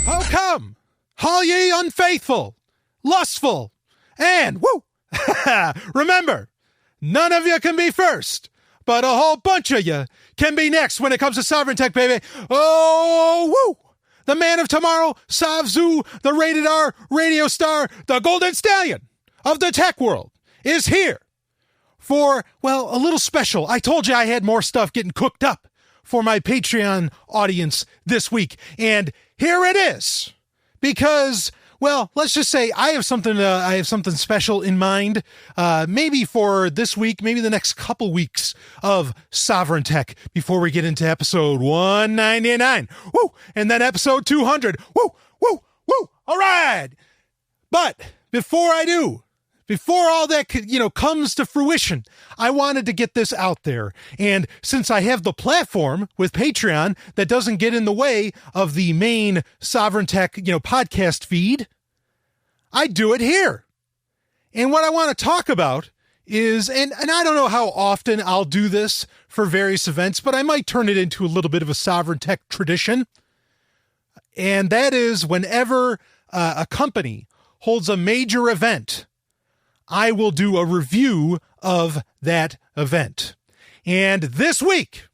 How come? All ye unfaithful, lustful, and remember, none of you can be first, but a whole bunch of you can be next when it comes to Sovereign Tech, baby. Oh, woo! The man of tomorrow, Savzu, the rated R radio star, the golden stallion of the tech world, is here for, well, a little special. I told you I had more stuff getting cooked up for my Patreon audience this week, and here it is. Because, well, let's just say I have something special in mind, maybe for this week, maybe the next couple weeks of Sovereign Tech before we get into episode 199. Woo! And then episode 200. Woo! Woo! Woo! All right! But before all that, comes to fruition, I wanted to get this out there. And since I have the platform with Patreon that doesn't get in the way of the main Sovereign Tech, podcast feed, I do it here. And what I want to talk about is, and I don't know how often I'll do this for various events, but I might turn it into a little bit of a Sovereign Tech tradition. And that is whenever a company holds a major event, I will do a review of that event. And this week,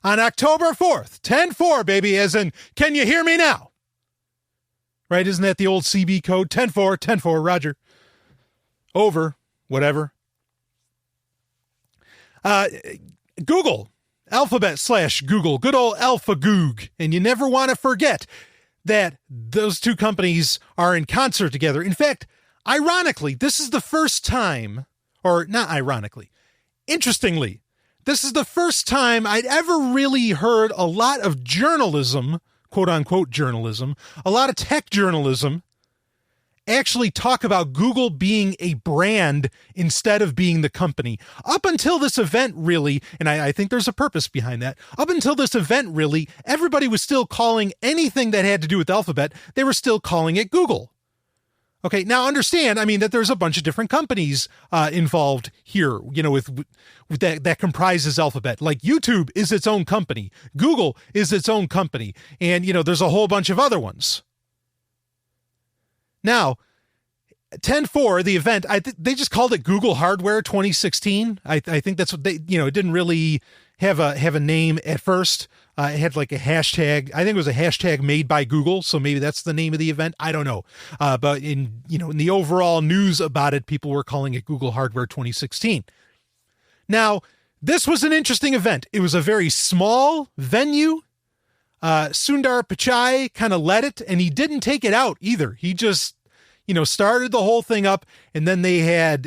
on October 4th, 10-4, baby, as in, can you hear me now? Right, isn't that the old CB code? 10-4, 10-4, roger. Over, whatever. Google, Alphabet/Google, good old AlphaGoog. And you never want to forget that those two companies are in concert together. In fact, ironically, this is the first time, or not ironically, interestingly, this is the first time I'd ever really heard a lot of journalism, quote unquote journalism, a lot of tech journalism, actually talk about Google being a brand instead of being the company. Up until this event, really, and I think there's a purpose behind that, up until this event, really, everybody was still calling anything that had to do with Alphabet, they were still calling it Google. Okay, now understand, that there's a bunch of different companies involved here, with that comprises Alphabet. Like YouTube is its own company. Google is its own company. And, there's a whole bunch of other ones. Now, 10-4, the event, they just called it Google Hardware 2016. I think that's what they, it didn't really have a name at first. It had like a hashtag. I think it was a hashtag made by Google. So maybe that's the name of the event. I don't know. But in the overall news about it, people were calling it Google Hardware 2016. Now, this was an interesting event. It was a very small venue. Sundar Pichai kind of led it, and he didn't take it out either. He just, started the whole thing up, and then they had,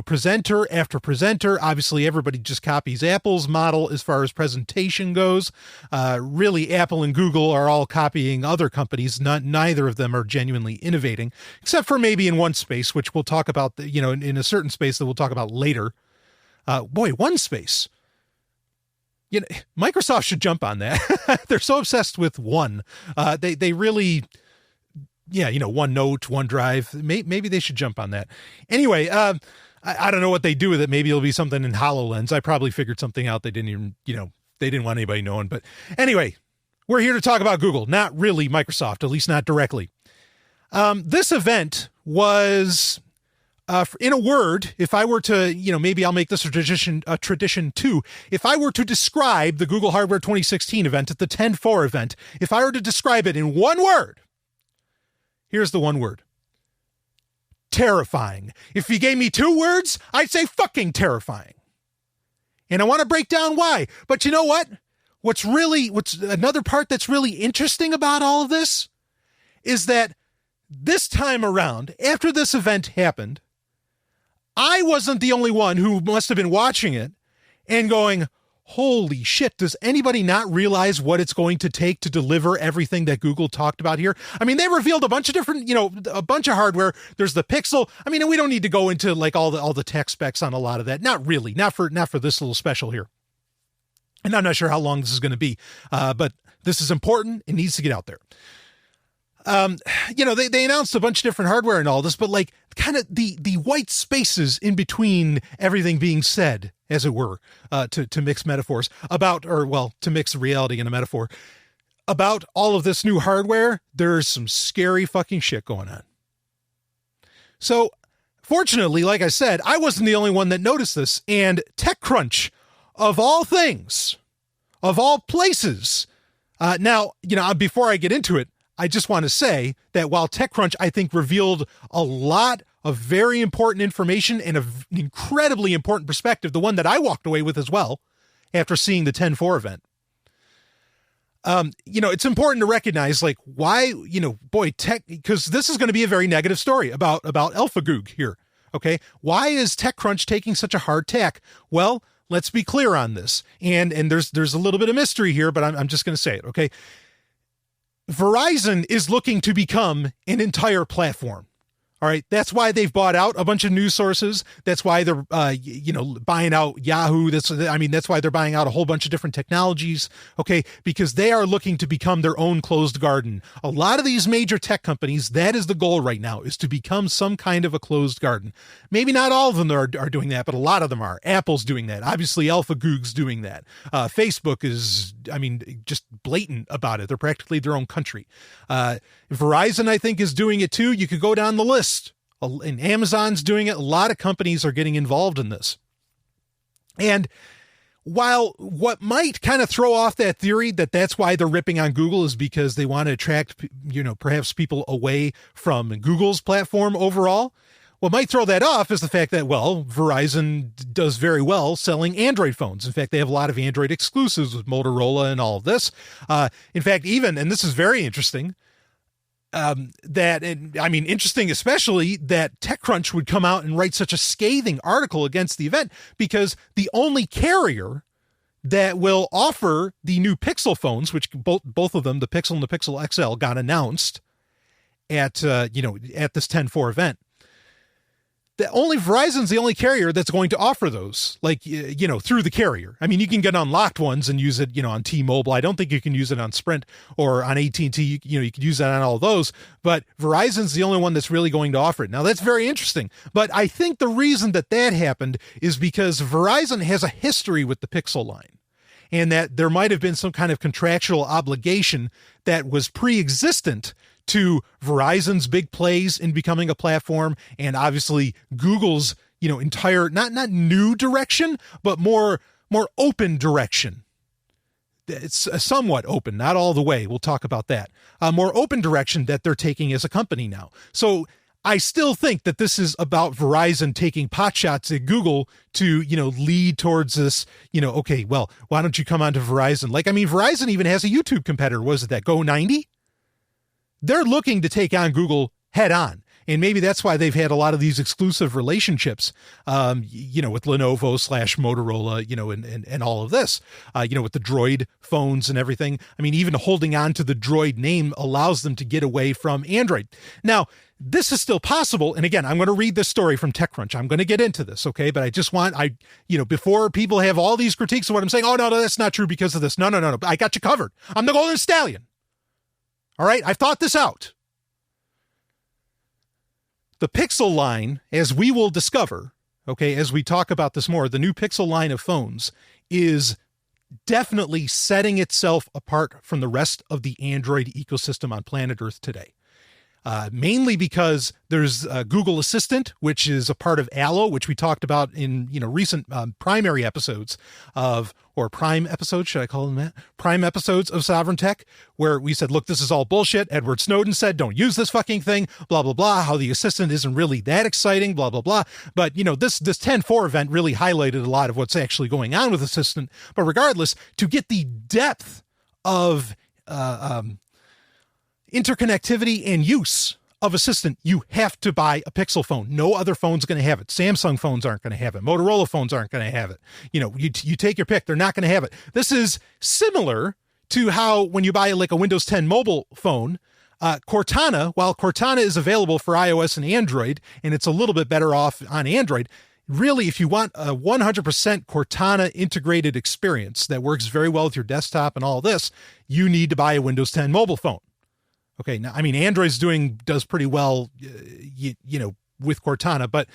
presenter after presenter. Obviously, everybody just copies Apple's model as far as presentation goes. Really, Apple and Google are all copying other companies. Neither of them are genuinely innovating, except for maybe in one space, which we'll talk about, in a certain space that we'll talk about later. One space. Microsoft should jump on that. They're so obsessed with one. They really... OneNote, OneDrive. Maybe they should jump on that. Anyway, I don't know what they do with it. Maybe it'll be something in HoloLens. I probably figured something out. They didn't even, they didn't want anybody knowing. But anyway, we're here to talk about Google, not really Microsoft, at least not directly. This event was, in a word, if I were to, maybe I'll make this a tradition too. If I were to describe the Google Hardware 2016 event at the 10-4 event, if I were to describe it in one word, here's the one word. Terrifying. If you gave me two words, I'd say fucking terrifying. And I want to break down why. But you know what? What's another part that's really interesting about all of this is that this time around, after this event happened, I wasn't the only one who must have been watching it and going, holy shit, does anybody not realize what it's going to take to deliver everything that Google talked about here? They revealed a bunch of different, a bunch of hardware. There's the Pixel. And we don't need to go into like all the tech specs on a lot of that. Not really, not for this little special here. And I'm not sure how long this is going to be, but this is important. It needs to get out there. They announced a bunch of different hardware and all this, but like kind of the white spaces in between everything being said, as it were, to mix metaphors to mix reality and a metaphor. about all of this new hardware, there's some scary fucking shit going on. So, fortunately, like I said, I wasn't the only one that noticed this, and TechCrunch, of all things, of all places. Now, before I get into it, I just want to say that while TechCrunch, I think, revealed a lot of very important information and an incredibly important perspective, the one that I walked away with as well, after seeing the 10.4 event. It's important to recognize, like, why, because this is going to be a very negative story about AlphaGoog here. Okay. Why is TechCrunch taking such a hard tack? Well, let's be clear on this. And there's a little bit of mystery here, but I'm just going to say it. Okay. Verizon is looking to become an entire platform. All right. That's why they've bought out a bunch of news sources. That's why they're, buying out Yahoo. That's why they're buying out a whole bunch of different technologies. Okay. Because they are looking to become their own closed garden. A lot of these major tech companies, that is the goal right now, is to become some kind of a closed garden. Maybe not all of them are doing that, but a lot of them are. Apple's doing that. Obviously, AlphaGoog's doing that. Facebook is, just blatant about it. They're practically their own country. Verizon, I think, is doing it too. You could go down the list. And Amazon's doing it. A lot of companies are getting involved in this. And while what might kind of throw off that theory that that's why they're ripping on Google is because they want to attract, perhaps people away from Google's platform overall, what might throw that off is the fact that, well, Verizon does very well selling Android phones. In fact, they have a lot of Android exclusives with Motorola and all of this. In fact, even, and this is very interesting, interesting, especially that TechCrunch would come out and write such a scathing article against the event, because the only carrier that will offer the new Pixel phones, which both of them, the Pixel and the Pixel XL, got announced at this 10.4 event. Only Verizon's the only carrier that's going to offer those, through the carrier. You can get unlocked ones and use it, on T-Mobile. I don't think you can use it on Sprint or on AT&T. You can use that on all those, but Verizon's the only one that's really going to offer it. Now, that's very interesting, but I think the reason that happened is because Verizon has a history with the Pixel line, and that there might have been some kind of contractual obligation that was pre-existent to Verizon's big plays in becoming a platform, and obviously Google's, entire, not new direction, but more open direction. It's somewhat open, not all the way. We'll talk about that. More open direction that they're taking as a company now. So I still think that this is about Verizon taking potshots at Google to, lead towards this, okay, well, why don't you come on to Verizon? Verizon even has a YouTube competitor. Was it that Go90? They're looking to take on Google head on. And maybe that's why they've had a lot of these exclusive relationships, with Lenovo/Motorola, and all of this, with the Droid phones and everything. Even holding on to the Droid name allows them to get away from Android. Now, this is still possible. And again, I'm going to read this story from TechCrunch. I'm going to get into this. Okay. But I just want, before people have all these critiques of what I'm saying, oh, no, that's not true because of this. No. I got you covered. I'm the Golden Stallion. All right. I've thought this out. The Pixel line, as we will discover, okay, as we talk about this more, the new Pixel line of phones is definitely setting itself apart from the rest of the Android ecosystem on planet Earth today. Mainly because there's Google Assistant, which is a part of Allo, which we talked about in recent primary episodes or prime episodes, should I call them that? Prime episodes of Sovereign Tech, where we said, look, this is all bullshit. Edward Snowden said, don't use this fucking thing, blah, blah, blah, how the Assistant isn't really that exciting, blah, blah, blah. But, this 10.4 event really highlighted a lot of what's actually going on with Assistant. But regardless, to get the depth of interconnectivity and use of Assistant, you have to buy a Pixel phone. No other phone's going to have it. Samsung phones aren't going to have it. Motorola phones aren't going to have it. You take your pick. They're not going to have it. This is similar to how when you buy a Windows 10 mobile phone, Cortana, while Cortana is available for iOS and Android, and it's a little bit better off on Android, really, if you want a 100% Cortana integrated experience that works very well with your desktop and all this, you need to buy a Windows 10 mobile phone. Okay, now, Android's does pretty well, with Cortana, but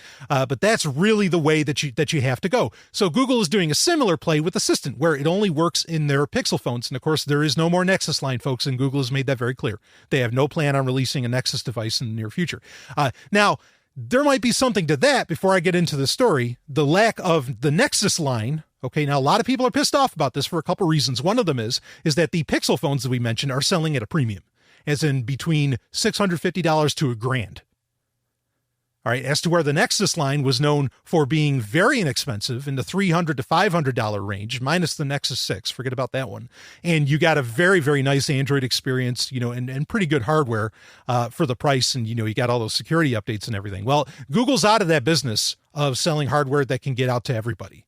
that's really the way that you have to go. So Google is doing a similar play with Assistant, where it only works in their Pixel phones. And of course, there is no more Nexus line, folks, and Google has made that very clear. They have no plan on releasing a Nexus device in the near future. Now, there might be something to that before I get into the story. The lack of the Nexus line. Okay, now a lot of people are pissed off about this for a couple reasons. One of them is that the Pixel phones that we mentioned are selling at a premium, as in between $650 to $1,000. All right, as to where the Nexus line was known for being very inexpensive in the $300 to $500 range, minus the Nexus 6, forget about that one. And you got a very, very nice Android experience, and pretty good hardware for the price. And, you got all those security updates and everything. Well, Google's out of that business of selling hardware that can get out to everybody.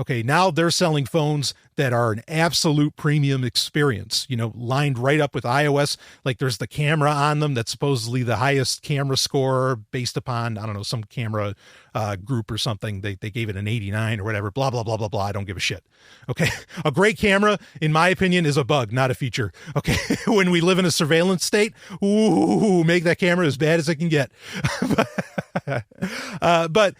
Okay, now they're selling phones that are an absolute premium experience, lined right up with iOS. Like there's the camera on them that's supposedly the highest camera score based upon, I don't know, some camera group or something. They gave it an 89 or whatever, blah, blah, blah, blah, blah. I don't give a shit. Okay, a great camera, in my opinion, is a bug, not a feature. Okay, when we live in a surveillance state, ooh, make that camera as bad as it can get. But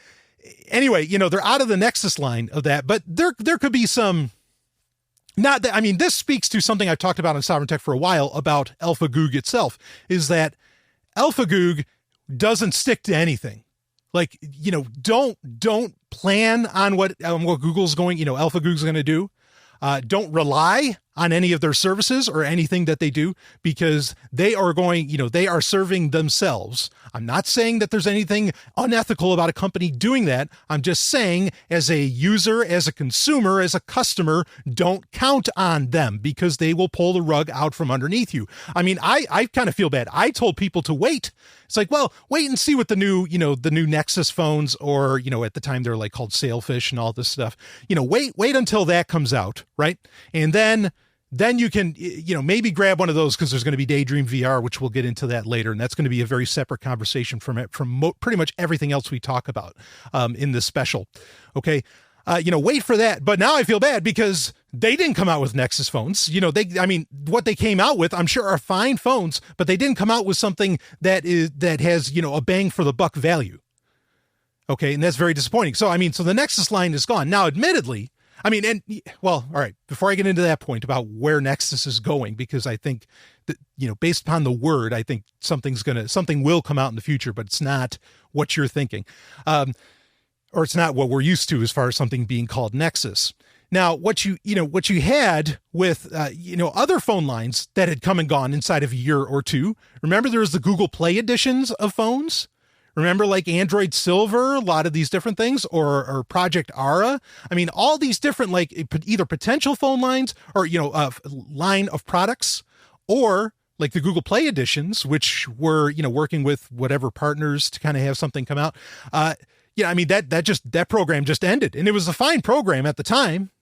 anyway, they're out of the Nexus line of that, but there could be some, not that, I mean, this speaks to something I've talked about in Sovereign Tech for a while about AlphaGoog itself, is that AlphaGoog doesn't stick to anything. Like, don't plan on what Google's going, AlphaGoog's going to do. Don't rely on any of their services or anything that they do, because they are going, they are serving themselves. I'm not saying that there's anything unethical about a company doing that. I'm just saying, as a user, as a consumer, as a customer, don't count on them, because they will pull the rug out from underneath you. I mean, I kind of feel bad. I told people to wait. It's like, well, wait and see what the new Nexus phones, or, at the time they're like called Sailfish and all this stuff, wait until that comes out. Right. And then you can, maybe grab one of those, because there's going to be Daydream VR, which we'll get into that later. And that's going to be a very separate conversation from pretty much everything else we talk about in this special. Okay. Wait for that. But now I feel bad, because they didn't come out with Nexus phones. What they came out with, I'm sure, are fine phones, but they didn't come out with something that has, a bang for the buck value. Okay. And that's very disappointing. So the Nexus line is gone. Now, admittedly, all right, before I get into that point about where Nexus is going, because I think that, based upon the word, I think something will come out in the future, but it's not what you're thinking. Or it's not what we're used to as far as something being called Nexus. Now, what you had with, other phone lines that had come and gone inside of a year or two. Remember, there was the Google Play editions of phones. Remember, like Android Silver, a lot of these different things, or Project Ara. All these different, like, either potential phone lines or, line of products, or like the Google Play editions, which were, working with whatever partners to kind of have something come out. That program just ended, and it was a fine program at the time,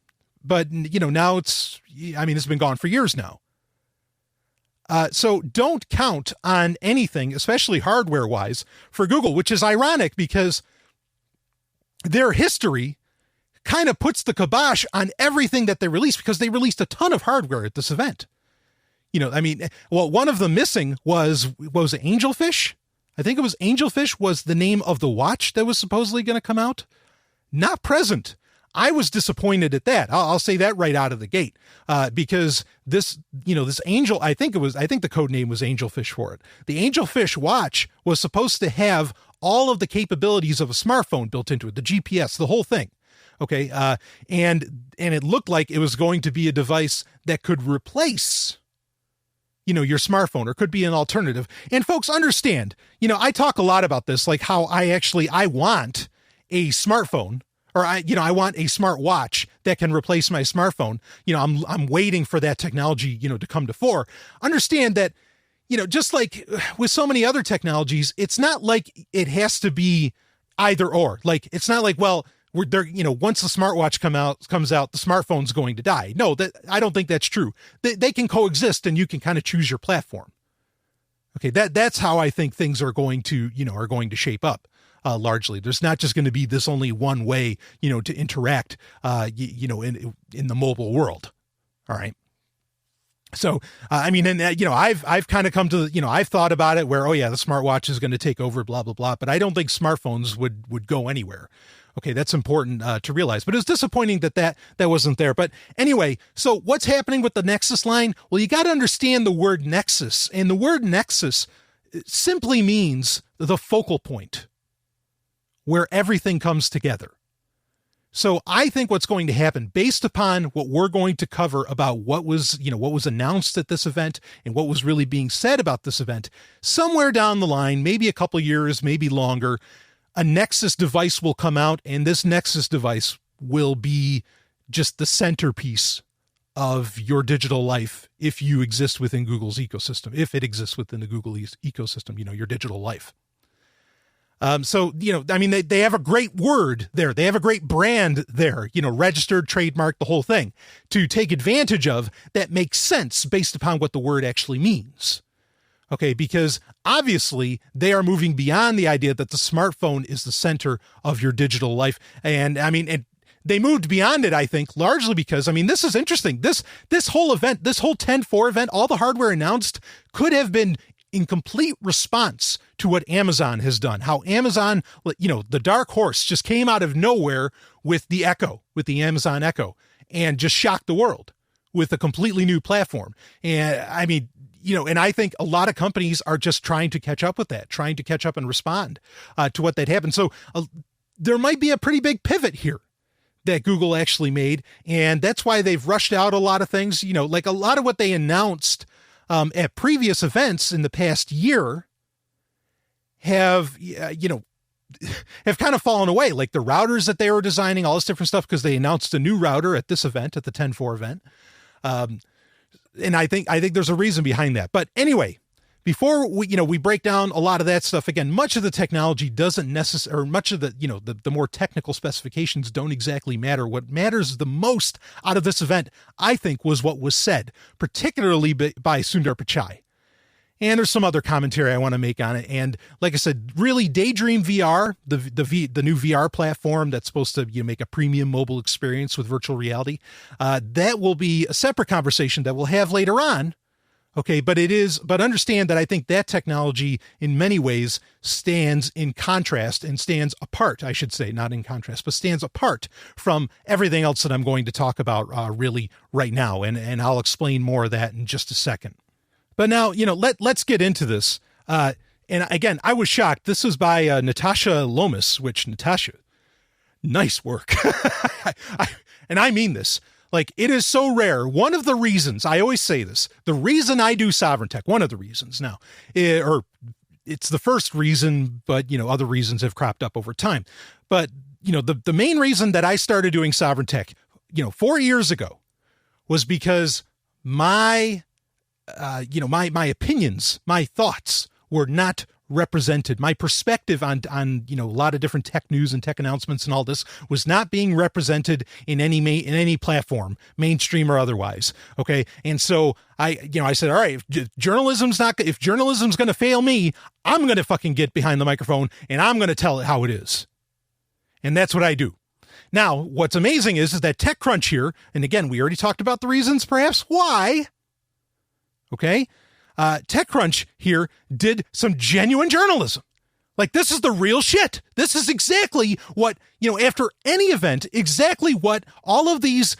but, now it's been gone for years now. So don't count on anything, especially hardware-wise, for Google, which is ironic, because their history kind of puts the kibosh on everything that they released, because they released a ton of hardware at this event. One of them missing was it Angelfish? I think it was Angelfish was the name of the watch that was supposedly going to come out. Not present. I was disappointed at that. I'll say that right out of the gate, because this Angel, I think the code name was Angelfish for it. The Angelfish watch was supposed to have all of the capabilities of a smartphone built into it, the GPS, the whole thing. Okay. And it looked like it was going to be a device that could replace, your smartphone, or could be an alternative. And folks, understand, I talk a lot about this, like how I want a smartphone, or I want a smartwatch that can replace my smartphone. I'm waiting for that technology, to come to fore. Understand that, just like with so many other technologies, it's not like it has to be either or. Like, it's not like, well, once the smartwatch comes out, the smartphone's going to die. No, I don't think that's true. They can coexist, and you can kind of choose your platform. Okay, that's how I think things are going to shape up. Largely, there's not just going to be this only one way, to interact, in the mobile world. All right. So, I mean, and I've kind of come to, I've thought about it where, oh yeah, the smartwatch is going to take over, blah, blah, blah. But I don't think smartphones would go anywhere. Okay, that's important to realize. But it was disappointing that wasn't there. But anyway, so what's happening with the Nexus line? Well, you got to understand the word Nexus. And the word Nexus simply means the focal point where everything comes together. So I think what's going to happen, based upon what we're going to cover about what was announced at this event and what was really being said about this event, somewhere down the line, maybe a couple years, maybe longer, a Nexus device will come out, and this Nexus device will be just the centerpiece of your digital life if you exist within Google's ecosystem, if it exists within the Google ecosystem, your digital life. So, I mean, they have a great word there. They have a great brand there, registered, trademarked, the whole thing to take advantage of that makes sense based upon what the word actually means. Okay, because obviously they are moving beyond the idea that the smartphone is the center of your digital life. And I mean, they moved beyond it, I think, largely because, I mean, this is interesting. This whole event, this whole 10.4 event, all the hardware announced could have been in complete response to what Amazon has done. How Amazon, the dark horse just came out of nowhere with the Echo, with the Amazon Echo, and just shocked the world with a completely new platform. And I mean, and I think a lot of companies are just trying to catch up with that, trying to catch up and respond to what that happened. So there might be a pretty big pivot here that Google actually made. And that's why they've rushed out a lot of things, like a lot of what they announced at previous events in the past year have kind of fallen away, like the routers that they were designing, all this different stuff, because they announced a new router at this event, at the 10.4 event. And I think there's a reason behind that. But anyway, before we break down a lot of that stuff, again, much of the technology doesn't necessarily, or much of the more technical specifications don't exactly matter. What matters the most out of this event, I think, was what was said, particularly by Sundar Pichai. And there's some other commentary I want to make on it. And like I said, really, Daydream VR, the new VR platform that's supposed to make a premium mobile experience with virtual reality, that will be a separate conversation that we'll have later on. Okay, but understand that I think that technology in many ways stands in contrast and stands apart, I should say, not in contrast, but stands apart from everything else that I'm going to talk about really right now. And I'll explain more of that in just a second. But now, let's get into this. And again, I was shocked. This was by Natasha Lomas, which, Natasha, nice work. And I mean this. Like, it is so rare. One of the reasons, I always say this, the reason I do Sovereign Tech, one of the reasons now, or it's the first reason, but, other reasons have cropped up over time. But, the main reason that I started doing Sovereign Tech, 4 years ago was because my opinions, my thoughts were not represented. My perspective on a lot of different tech news and tech announcements and all this was not being represented in any platform, mainstream or otherwise. Okay. And so I said, all right, if journalism's going to fail me, I'm going to fucking get behind the microphone and I'm going to tell it how it is. And that's what I do. Now, what's amazing is that TechCrunch here, and again, we already talked about the reasons perhaps why. Okay. TechCrunch here did some genuine journalism. Like, this is the real shit. This is exactly what, after any event, exactly what all of these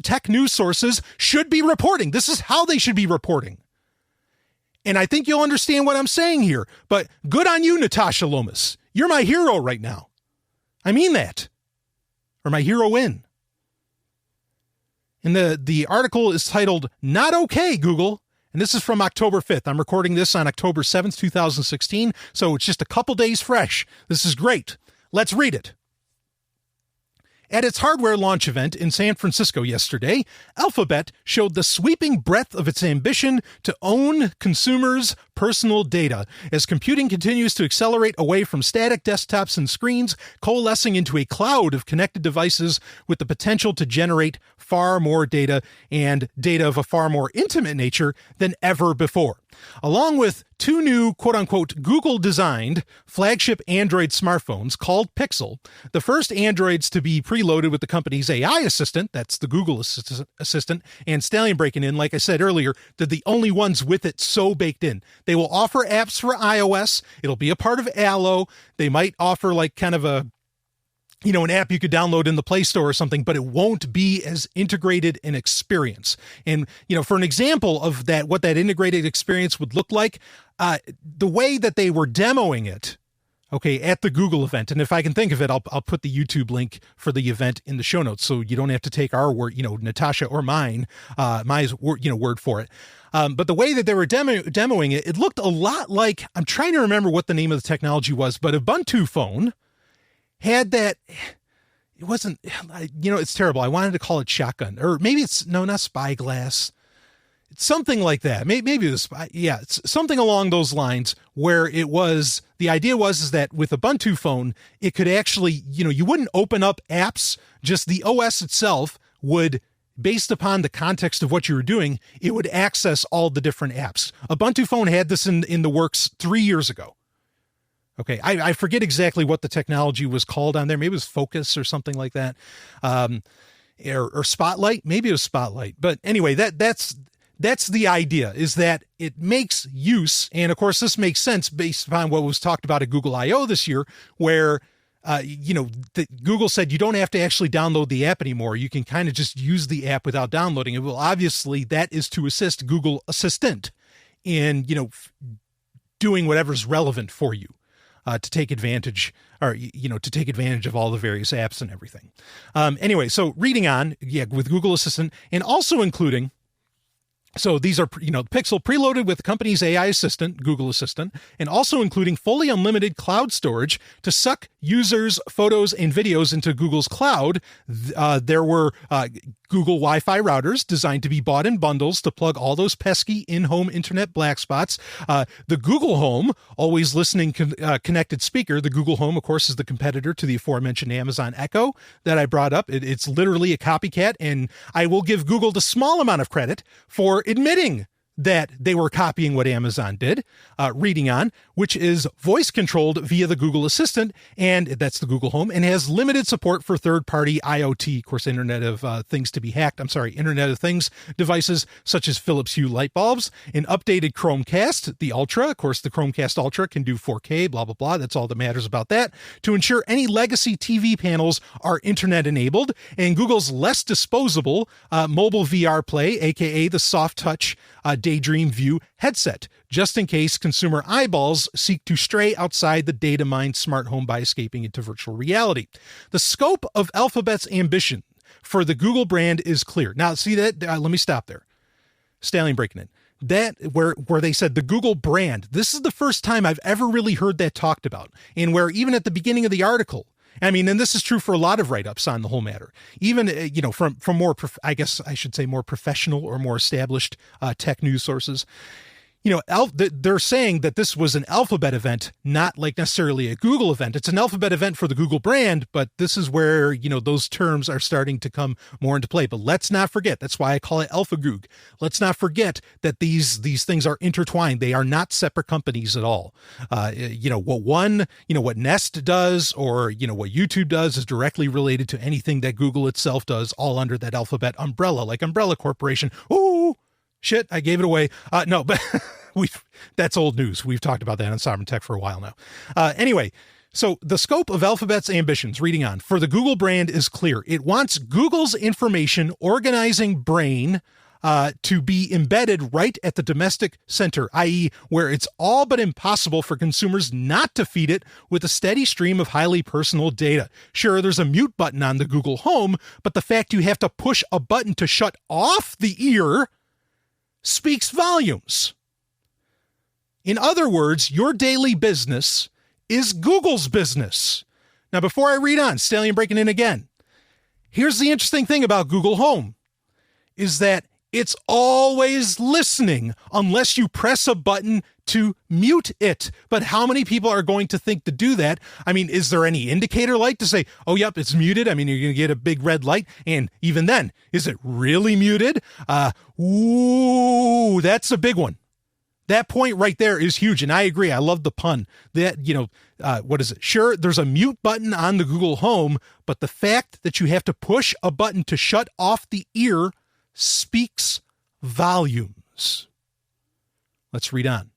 tech news sources should be reporting. This is how they should be reporting. And I think you'll understand what I'm saying here. But good on you, Natasha Lomas. You're my hero right now. I mean that. Or my heroine. And the article is titled, "Not Okay, Google." And this is from October 5th. I'm recording this on October 7th, 2016. So it's just a couple days fresh. This is great. Let's read it. At its hardware launch event in San Francisco yesterday, Alphabet showed the sweeping breadth of its ambition to own consumers' personal data as computing continues to accelerate away from static desktops and screens, coalescing into a cloud of connected devices with the potential to generate far more data and data of a far more intimate nature than ever before. Along with two new quote-unquote Google-designed flagship Android smartphones called Pixel, the first Androids to be preloaded with the company's AI assistant, that's the Google Assistant, and Stallion breaking in, like I said earlier, they're the only ones with it so baked in. They will offer apps for iOS. It'll be a part of Allo. They might offer like kind of a an app you could download in the Play Store or something, but it won't be as integrated an experience. And, for an example of that, what that integrated experience would look like, the way that they were demoing it, at the Google event, and if I can think of it, I'll put the YouTube link for the event in the show notes, so you don't have to take our word, Natasha or my word for it. But the way that they were demoing it, it looked a lot like, I'm trying to remember what the name of the technology was, but Ubuntu phone had that. It wasn't, it's terrible. I wanted to call it shotgun, or maybe it's, no, not spyglass. It's something like that. Maybe it was, it's something along those lines, where it was, the idea was that with Ubuntu phone, it could actually, you wouldn't open up apps, just the OS itself would, based upon the context of what you were doing, it would access all the different apps. Ubuntu phone had this in the works 3 years ago. I forget exactly what the technology was called on there. Maybe it was Focus or something like that. Or Spotlight. Maybe it was Spotlight. But anyway, that's the idea, is that it makes use. And of course, this makes sense based upon what was talked about at Google I/O this year, where, Google said you don't have to actually download the app anymore. You can kind of just use the app without downloading it. Well, obviously that is to assist Google Assistant in, doing whatever's relevant for you. To take advantage, or, to take advantage of all the various apps and everything. Anyway, so reading on, with Google Assistant, and also including, so these are, Pixel preloaded with the company's AI assistant, Google Assistant, and also including fully unlimited cloud storage to suck users' photos and videos into Google's cloud. There were Google Wi-Fi routers designed to be bought in bundles to plug all those pesky in-home internet black spots. The Google Home, always listening connected speaker. The Google Home, of course, is the competitor to the aforementioned Amazon Echo that I brought up. It's literally a copycat, and I will give Google the small amount of credit for admitting that they were copying what Amazon did. Reading on, which is voice controlled via the Google Assistant, and that's the Google Home, and has limited support for third-party IoT, of course, Internet of Things devices such as Philips Hue light bulbs, an updated Chromecast, the Ultra. Of course, the Chromecast Ultra can do 4K, blah, blah, blah. That's all that matters about that. To ensure any legacy TV panels are Internet enabled, and Google's less disposable mobile VR Play, aka the soft touch Daydream View headset, just in case consumer eyeballs seek to stray outside the data-mined smart home by escaping into virtual reality. The scope of Alphabet's ambition for the Google brand is clear. Now, see that? Let me stop there. Stallion breaking in. That where they said the Google brand, this is the first time I've ever really heard that talked about. And where even at the beginning of the article, I mean, and this is true for a lot of write-ups on the whole matter, even, from more, I guess I should say more professional or more established tech news sources. They're saying that this was an Alphabet event, not like necessarily a Google event. It's an Alphabet event for the Google brand, but this is where, those terms are starting to come more into play. But let's not forget, that's why I call it AlphaGoog. Let's not forget that these things are intertwined. They are not separate companies at all. What Nest does or, what YouTube does is directly related to anything that Google itself does, all under that Alphabet umbrella, like Umbrella Corporation. Ooh, shit, I gave it away. No, but that's old news. We've talked about that on Sovereign Tech for a while now. Anyway, so the scope of Alphabet's ambitions, reading on, for the Google brand is clear. It wants Google's information organizing brain to be embedded right at the domestic center, i.e., where it's all but impossible for consumers not to feed it with a steady stream of highly personal data. Sure, there's a mute button on the Google Home, but the fact you have to push a button to shut off the ear speaks volumes. In other words, your daily business is Google's business. Now, before I read on, Stallion breaking in again. Here's the interesting thing about Google Home is that It's always listening unless you press a button to mute it. But how many people are going to think to do that? I mean, is there any indicator light to say, oh, yep, it's muted? I mean, you're going to get a big red light. And even then, is it really muted? Ooh, that's a big one. That point right there is huge. And I agree. I love the pun that, what is it? Sure, there's a mute button on the Google Home, but the fact that you have to push a button to shut off the ear speaks volumes. Let's read on.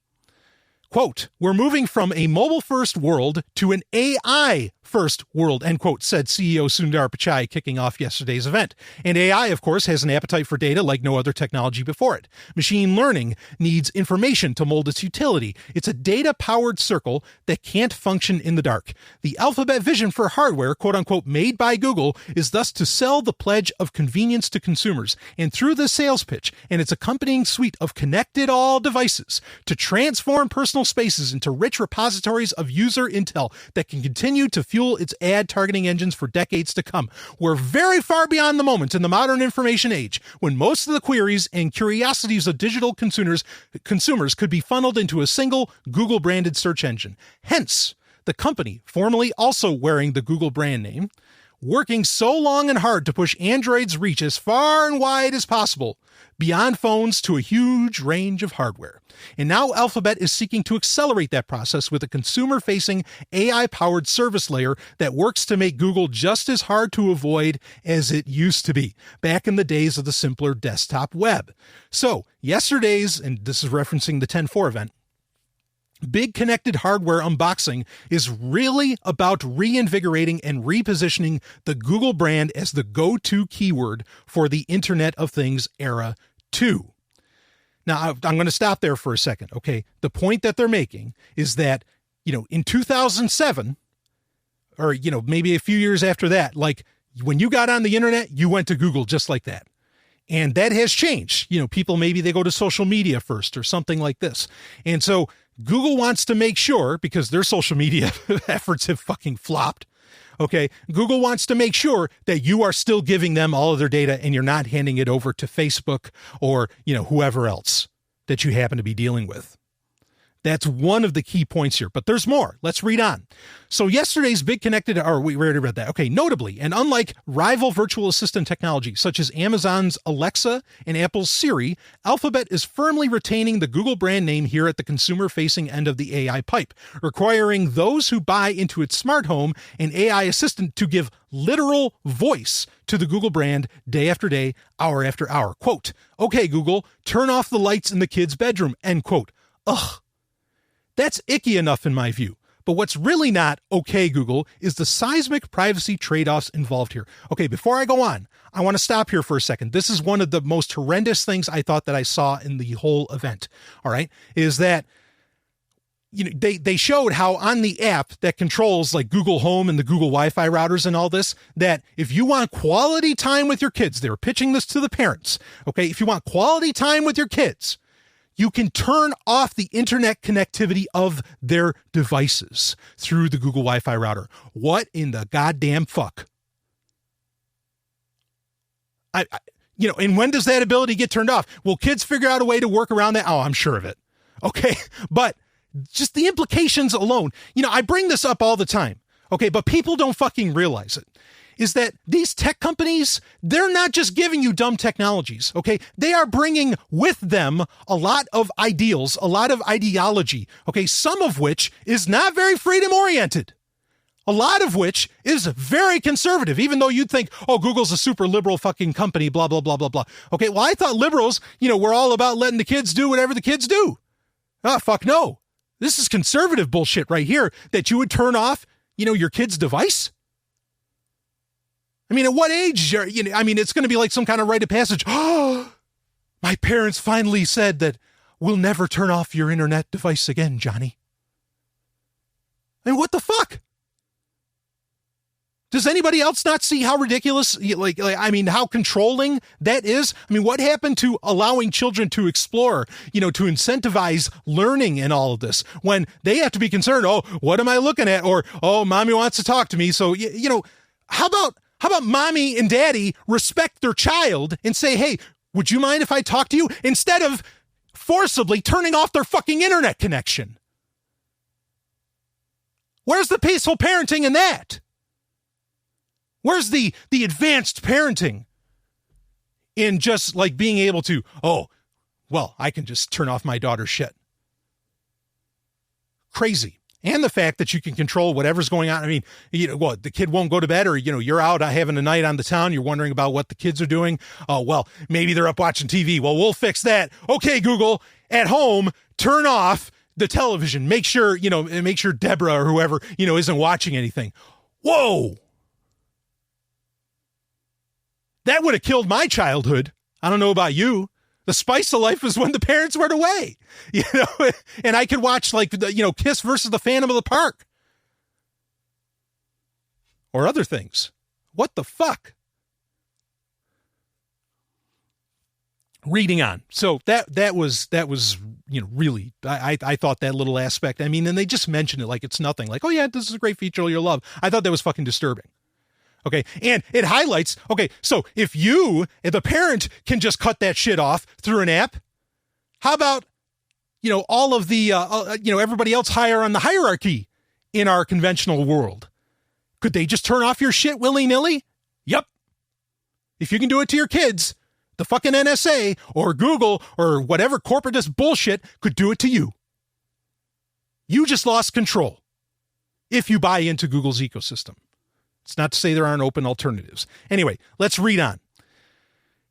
Quote, we're moving from a mobile-first world to an AI-first world, end quote, said CEO Sundar Pichai, kicking off yesterday's event. And AI, of course, has an appetite for data like no other technology before it. Machine learning needs information to mold its utility. It's a data-powered circle that can't function in the dark. The Alphabet vision for hardware, quote-unquote, made by Google, is thus to sell the pledge of convenience to consumers. And through the sales pitch and its accompanying suite of connected all devices to transform personal spaces into rich repositories of user intel that can continue to fuel its ad targeting engines for decades to come. We're very far beyond the moment in the modern information age when most of the queries and curiosities of digital consumers could be funneled into a single Google branded search engine. Hence, the company, formerly also wearing the Google brand name, working so long and hard to push Android's reach as far and wide as possible, beyond phones to a huge range of hardware. And now Alphabet is seeking to accelerate that process with a consumer-facing AI-powered service layer that works to make Google just as hard to avoid as it used to be, back in the days of the simpler desktop web. So, yesterday's, and this is referencing the 10.4 event, Big Connected Hardware unboxing is really about reinvigorating and repositioning the Google brand as the go-to keyword for the Internet of Things era 2. Now, I'm going to stop there for a second, okay? The point that they're making is that, in 2007, or, maybe a few years after that, like, when you got on the Internet, you went to Google just like that. And that has changed. People, maybe they go to social media first or something like this. And so Google wants to make sure, because their social media efforts have fucking flopped, okay? Google wants to make sure that you are still giving them all of their data and you're not handing it over to Facebook or, whoever else that you happen to be dealing with. That's one of the key points here, but there's more. Let's read on. So yesterday's big connected, or we already read that. Okay, notably, and unlike rival virtual assistant technology such as Amazon's Alexa and Apple's Siri, Alphabet is firmly retaining the Google brand name here at the consumer-facing end of the AI pipe, requiring those who buy into its smart home and AI assistant to give literal voice to the Google brand day after day, hour after hour. Quote, okay, Google, turn off the lights in the kid's bedroom, end quote. Ugh. That's icky enough in my view. But what's really not okay, Google, is the seismic privacy trade-offs involved here. Okay, before I go on, I want to stop here for a second. This is one of the most horrendous things I thought that I saw in the whole event, all right, is that they showed how on the app that controls like Google Home and the Google Wi-Fi routers and all this, that if you want quality time with your kids, they were pitching this to the parents, okay, if you want quality time with your kids, you can turn off the internet connectivity of their devices through the Google Wi-Fi router. What in the goddamn fuck? And when does that ability get turned off? Will kids figure out a way to work around that? Oh, I'm sure of it. Okay. But just the implications alone, I bring this up all the time. Okay. But people don't fucking realize it. Is that these tech companies, they're not just giving you dumb technologies, okay? They are bringing with them a lot of ideals, a lot of ideology, okay? Some of which is not very freedom-oriented. A lot of which is very conservative, even though you'd think, oh, Google's a super liberal fucking company, blah, blah, blah, blah, blah. Okay, well, I thought liberals, were all about letting the kids do whatever the kids do. Ah, fuck no. This is conservative bullshit right here, that you would turn off, your kid's device. I mean, at what age? It's going to be like some kind of rite of passage. Oh, my parents finally said that we'll never turn off your internet device again, Johnny. I mean, what the fuck? Does anybody else not see how ridiculous, how controlling that is? I mean, what happened to allowing children to explore, to incentivize learning and all of this when they have to be concerned, oh, what am I looking at? Or, oh, mommy wants to talk to me. So, how about mommy and daddy respect their child and say, hey, Would you mind if I talk to you? Instead of forcibly turning off their fucking internet connection. Where's the peaceful parenting in that? Where's the advanced parenting in just like being able to, oh, well, I can just turn off my daughter's shit. Crazy. And the fact that you can control whatever's going on. I mean, the kid won't go to bed, or, you're out having a night on the town. You're wondering about what the kids are doing. Oh, well, maybe they're up watching TV. Well, we'll fix that. Okay, Google, at home, turn off the television. Make sure Deborah or whoever, isn't watching anything. Whoa. That would have killed my childhood. I don't know about you. The spice of life was when the parents were away, and I could watch Kiss versus the Phantom of the Park or other things. What the fuck? Reading on. So that was really, I thought that little aspect, and they just mentioned it like it's nothing, like, oh yeah, this is a great feature you'll love. I thought that was fucking disturbing. Okay. And it highlights, okay, so if the parent can just cut that shit off through an app, how about, all of the, everybody else higher on the hierarchy in our conventional world? Could they just turn off your shit willy-nilly? Yep. If you can do it to your kids, the fucking NSA or Google or whatever corporatist bullshit could do it to you. You just lost control if you buy into Google's ecosystem. It's not to say there aren't open alternatives. Anyway, let's read on.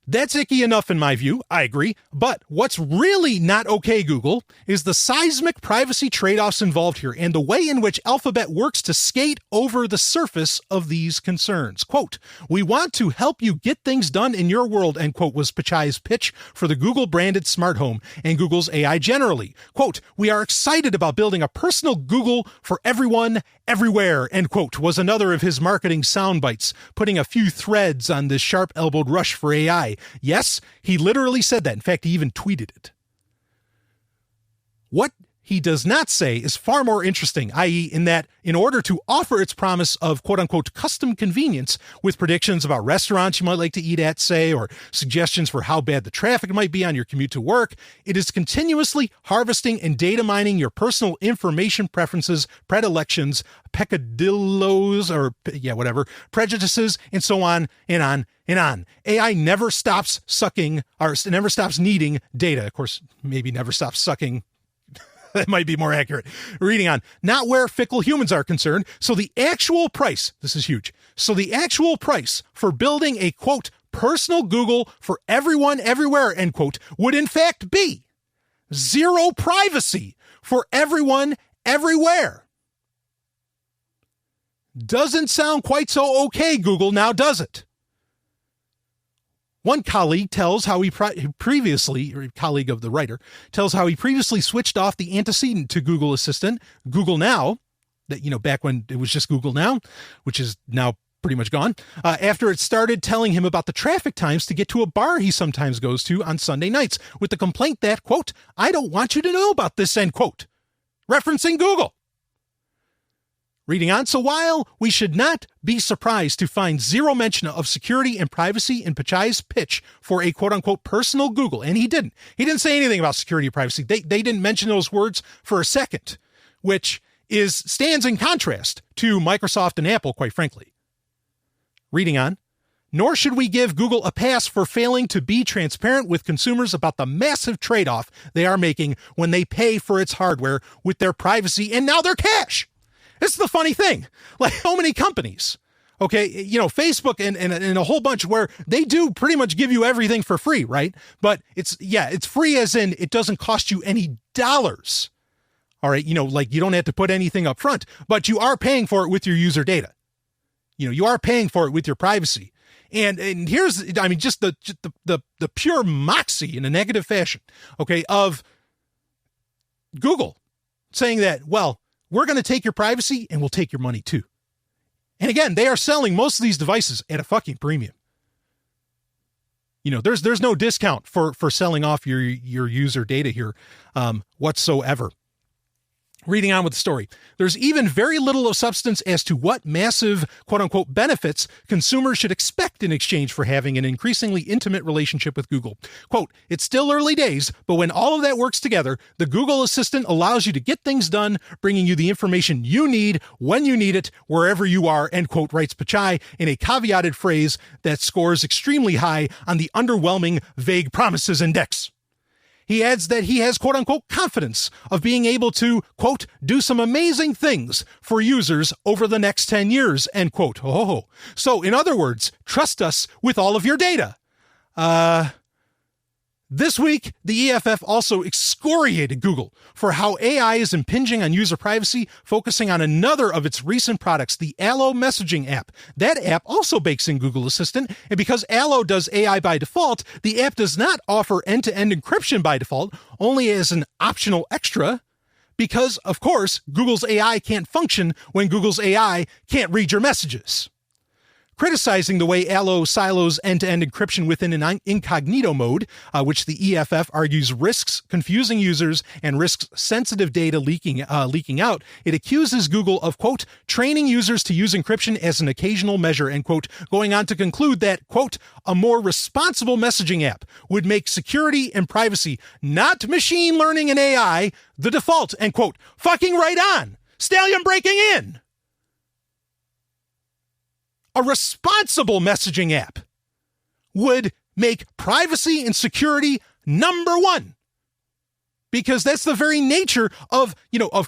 That's icky enough in my view. I agree. But what's really not okay, Google, is the seismic privacy trade-offs involved here and the way in which Alphabet works to skate over the surface of these concerns. Quote, "We want to help you get things done in your world," end quote, was Pichai's pitch for the Google-branded smart home and Google's AI generally. Quote, "We are excited about building a personal Google for everyone, everywhere," end quote, was another of his marketing sound bites, putting a few threads on this sharp-elbowed rush for AI. Yes, he literally said that. In fact, he even tweeted it. What he does not say is far more interesting, i.e. in that in order to offer its promise of quote-unquote custom convenience with predictions about restaurants you might like to eat at, say, or suggestions for how bad the traffic might be on your commute to work, it is continuously harvesting and data mining your personal information preferences, predilections, peccadillos, or prejudices, and so on and on and on. AI never stops sucking, or never stops needing data. Of course, maybe never stops sucking. That might be more accurate. Reading on. Not where fickle humans are concerned. So the actual price, this is huge. So the actual price for building a, quote, personal Google for everyone, everywhere, end quote, would in fact be zero privacy for everyone, everywhere. Doesn't sound quite so okay, Google, now does it? One colleague tells how he colleague of the writer, tells how he previously switched off the antecedent to Google Assistant, Google Now, that, back when it was just Google Now, which is now pretty much gone, after it started telling him about the traffic times to get to a bar he sometimes goes to on Sunday nights, with the complaint that, quote, "I don't want you to know about this," end quote, referencing Google. Reading on, so while we should not be surprised to find zero mention of security and privacy in Pichai's pitch for a quote-unquote personal Google, and he didn't say anything about security and privacy. They didn't mention those words for a second, which stands in contrast to Microsoft and Apple, quite frankly. Reading on, nor should we give Google a pass for failing to be transparent with consumers about the massive trade-off they are making when they pay for its hardware with their privacy and now their cash. This is the funny thing. Like, how many companies, okay, Facebook and a whole bunch where they do pretty much give you everything for free, right? But it's free as in it doesn't cost you any dollars. All right, like you don't have to put anything up front, but you are paying for it with your user data. You are paying for it with your privacy. And here's, just the pure moxie in a negative fashion, okay, of Google saying that, well, we're going to take your privacy and we'll take your money too. And again, they are selling most of these devices at a fucking premium. There's no discount for selling off your user data here whatsoever. Reading on with the story, there's even very little of substance as to what massive, quote-unquote, benefits consumers should expect in exchange for having an increasingly intimate relationship with Google. Quote, it's still early days, but when all of that works together, the Google Assistant allows you to get things done, bringing you the information you need, when you need it, wherever you are, end quote, writes Pichai in a caveated phrase that scores extremely high on the underwhelming vague promises index. He adds that he has, quote-unquote, confidence of being able to, quote, do some amazing things for users over the next 10 years, end quote. Oh, so in other words, trust us with all of your data. This week, the EFF also excoriated Google for how AI is impinging on user privacy, focusing on another of its recent products, the Allo messaging app. That app also bakes in Google Assistant, and because Allo does AI by default, the app does not offer end-to-end encryption by default, only as an optional extra, because, of course, Google's AI can't function when Google's AI can't read your messages. Criticizing the way Allo silos end-to-end encryption within an incognito mode, which the EFF argues risks confusing users and risks sensitive data leaking out, it accuses Google of, quote, training users to use encryption as an occasional measure, end quote, going on to conclude that, quote, a more responsible messaging app would make security and privacy, not machine learning and AI, the default, end quote. Fucking right on! Stallion breaking in! A responsible messaging app would make privacy and security number one. Because that's the very nature of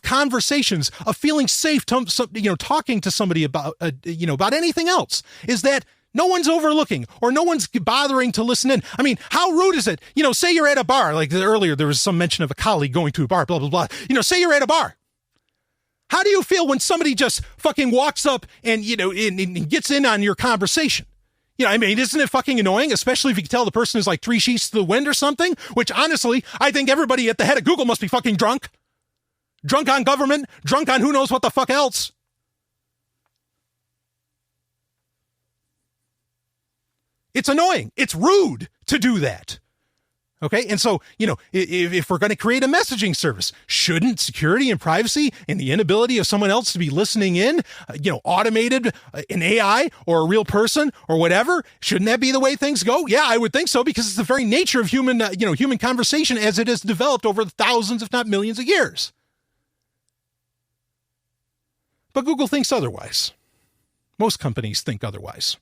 conversations, of feeling safe, talking to somebody about anything else, is that no one's overlooking or no one's bothering to listen in. I mean, how rude is it? Say you're at a bar, like earlier there was some mention of a colleague going to a bar, blah, blah, blah. Say you're at a bar. How do you feel when somebody just fucking walks up and, and gets in on your conversation? Isn't it fucking annoying? Especially if you can tell the person is like 3 sheets to the wind or something, which honestly, I think everybody at the head of Google must be fucking drunk. Drunk on government, drunk on who knows what the fuck else. It's annoying. It's rude to do that. Okay. And so, if we're going to create a messaging service, shouldn't security and privacy and the inability of someone else to be listening in, automated, an AI or a real person or whatever, shouldn't that be the way things go? Yeah, I would think so, because it's the very nature of human conversation as it has developed over thousands, if not millions of years. But Google thinks otherwise. Most companies think otherwise.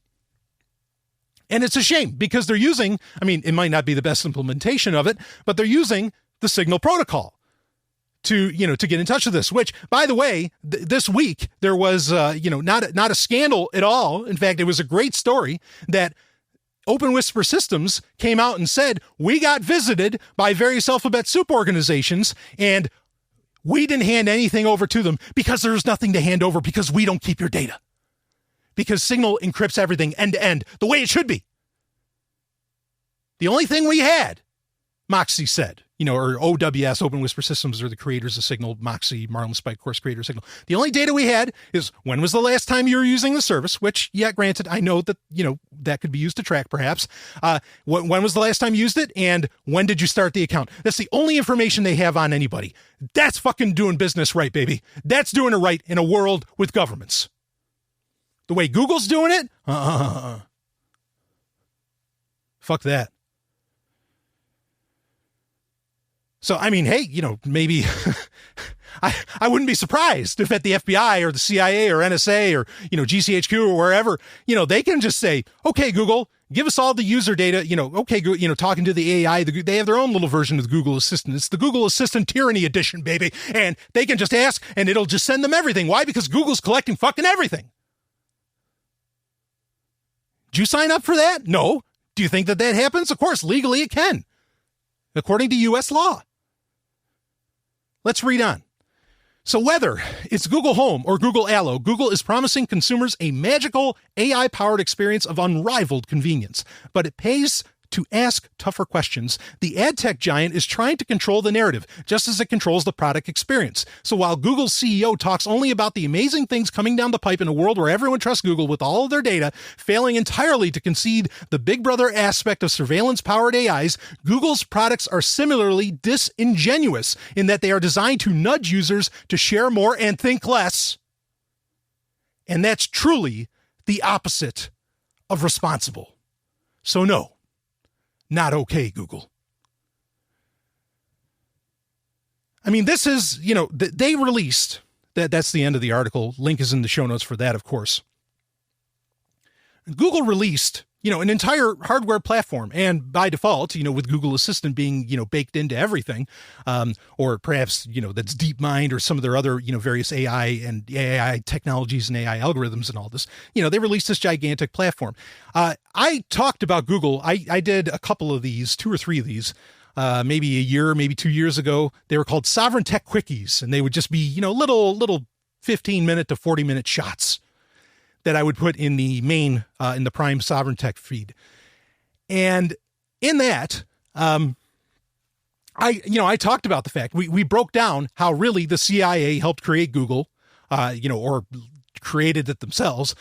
And it's a shame, because they're using, it might not be the best implementation of it, but they're using the Signal protocol to get in touch with this, which, by the way, this week there was, not a scandal at all. In fact, it was a great story that Open Whisper Systems came out and said, we got visited by various alphabet soup organizations and we didn't hand anything over to them because there's nothing to hand over, because we don't keep your data. Because Signal encrypts everything end to end the way it should be. The only thing we had, Moxie said, or OWS, Open Whisper Systems, are the creators of Signal, Moxie, Marlinspike, of course, creator of Signal. The only data we had is when was the last time you were using the service, which, yeah, granted, I know that, that could be used to track perhaps. When was the last time you used it, and when did you start the account? That's the only information they have on anybody. That's fucking doing business right, baby. That's doing it right in a world with governments. The way Google's doing it? Fuck that. So, hey, maybe I wouldn't be surprised if at the FBI or the CIA or NSA or, GCHQ or wherever, they can just say, okay, Google, give us all the user data, okay, talking to the AI, they have their own little version of the Google Assistant. It's the Google Assistant Tyranny Edition, baby. And they can just ask and it'll just send them everything. Why? Because Google's collecting fucking everything. Did you sign up for that? No. Do you think that happens? Of course, legally it can, according to U.S. law. Let's read on. So whether it's Google Home or Google Allo, Google is promising consumers a magical AI-powered experience of unrivaled convenience. But it pays to ask tougher questions. The ad tech giant is trying to control the narrative, just as it controls the product experience. So while Google's CEO talks only about the amazing things coming down the pipe in a world where everyone trusts Google with all of their data, failing entirely to concede the big brother aspect of surveillance-powered AIs, Google's products are similarly disingenuous in that they are designed to nudge users to share more and think less. And that's truly the opposite of responsible. So no. Not okay, Google. I mean, this is, they released, that's the end of the article. Link is in the show notes for that, of course. Google released, an entire hardware platform, and by default, with Google Assistant being, baked into everything, or perhaps, that's DeepMind or some of their other, various AI and AI technologies and AI algorithms and all this, they released this gigantic platform. I talked about Google. I did a couple of these, 2 or 3 of these, maybe a year, maybe 2 years ago. They were called Sovereign Tech Quickies, and they would just be, little 15-minute to 40-minute shots that I would put in the main, in the Prime Sovereign Tech feed. And in that, I talked about the fact we broke down how really the CIA helped create Google, or created it themselves,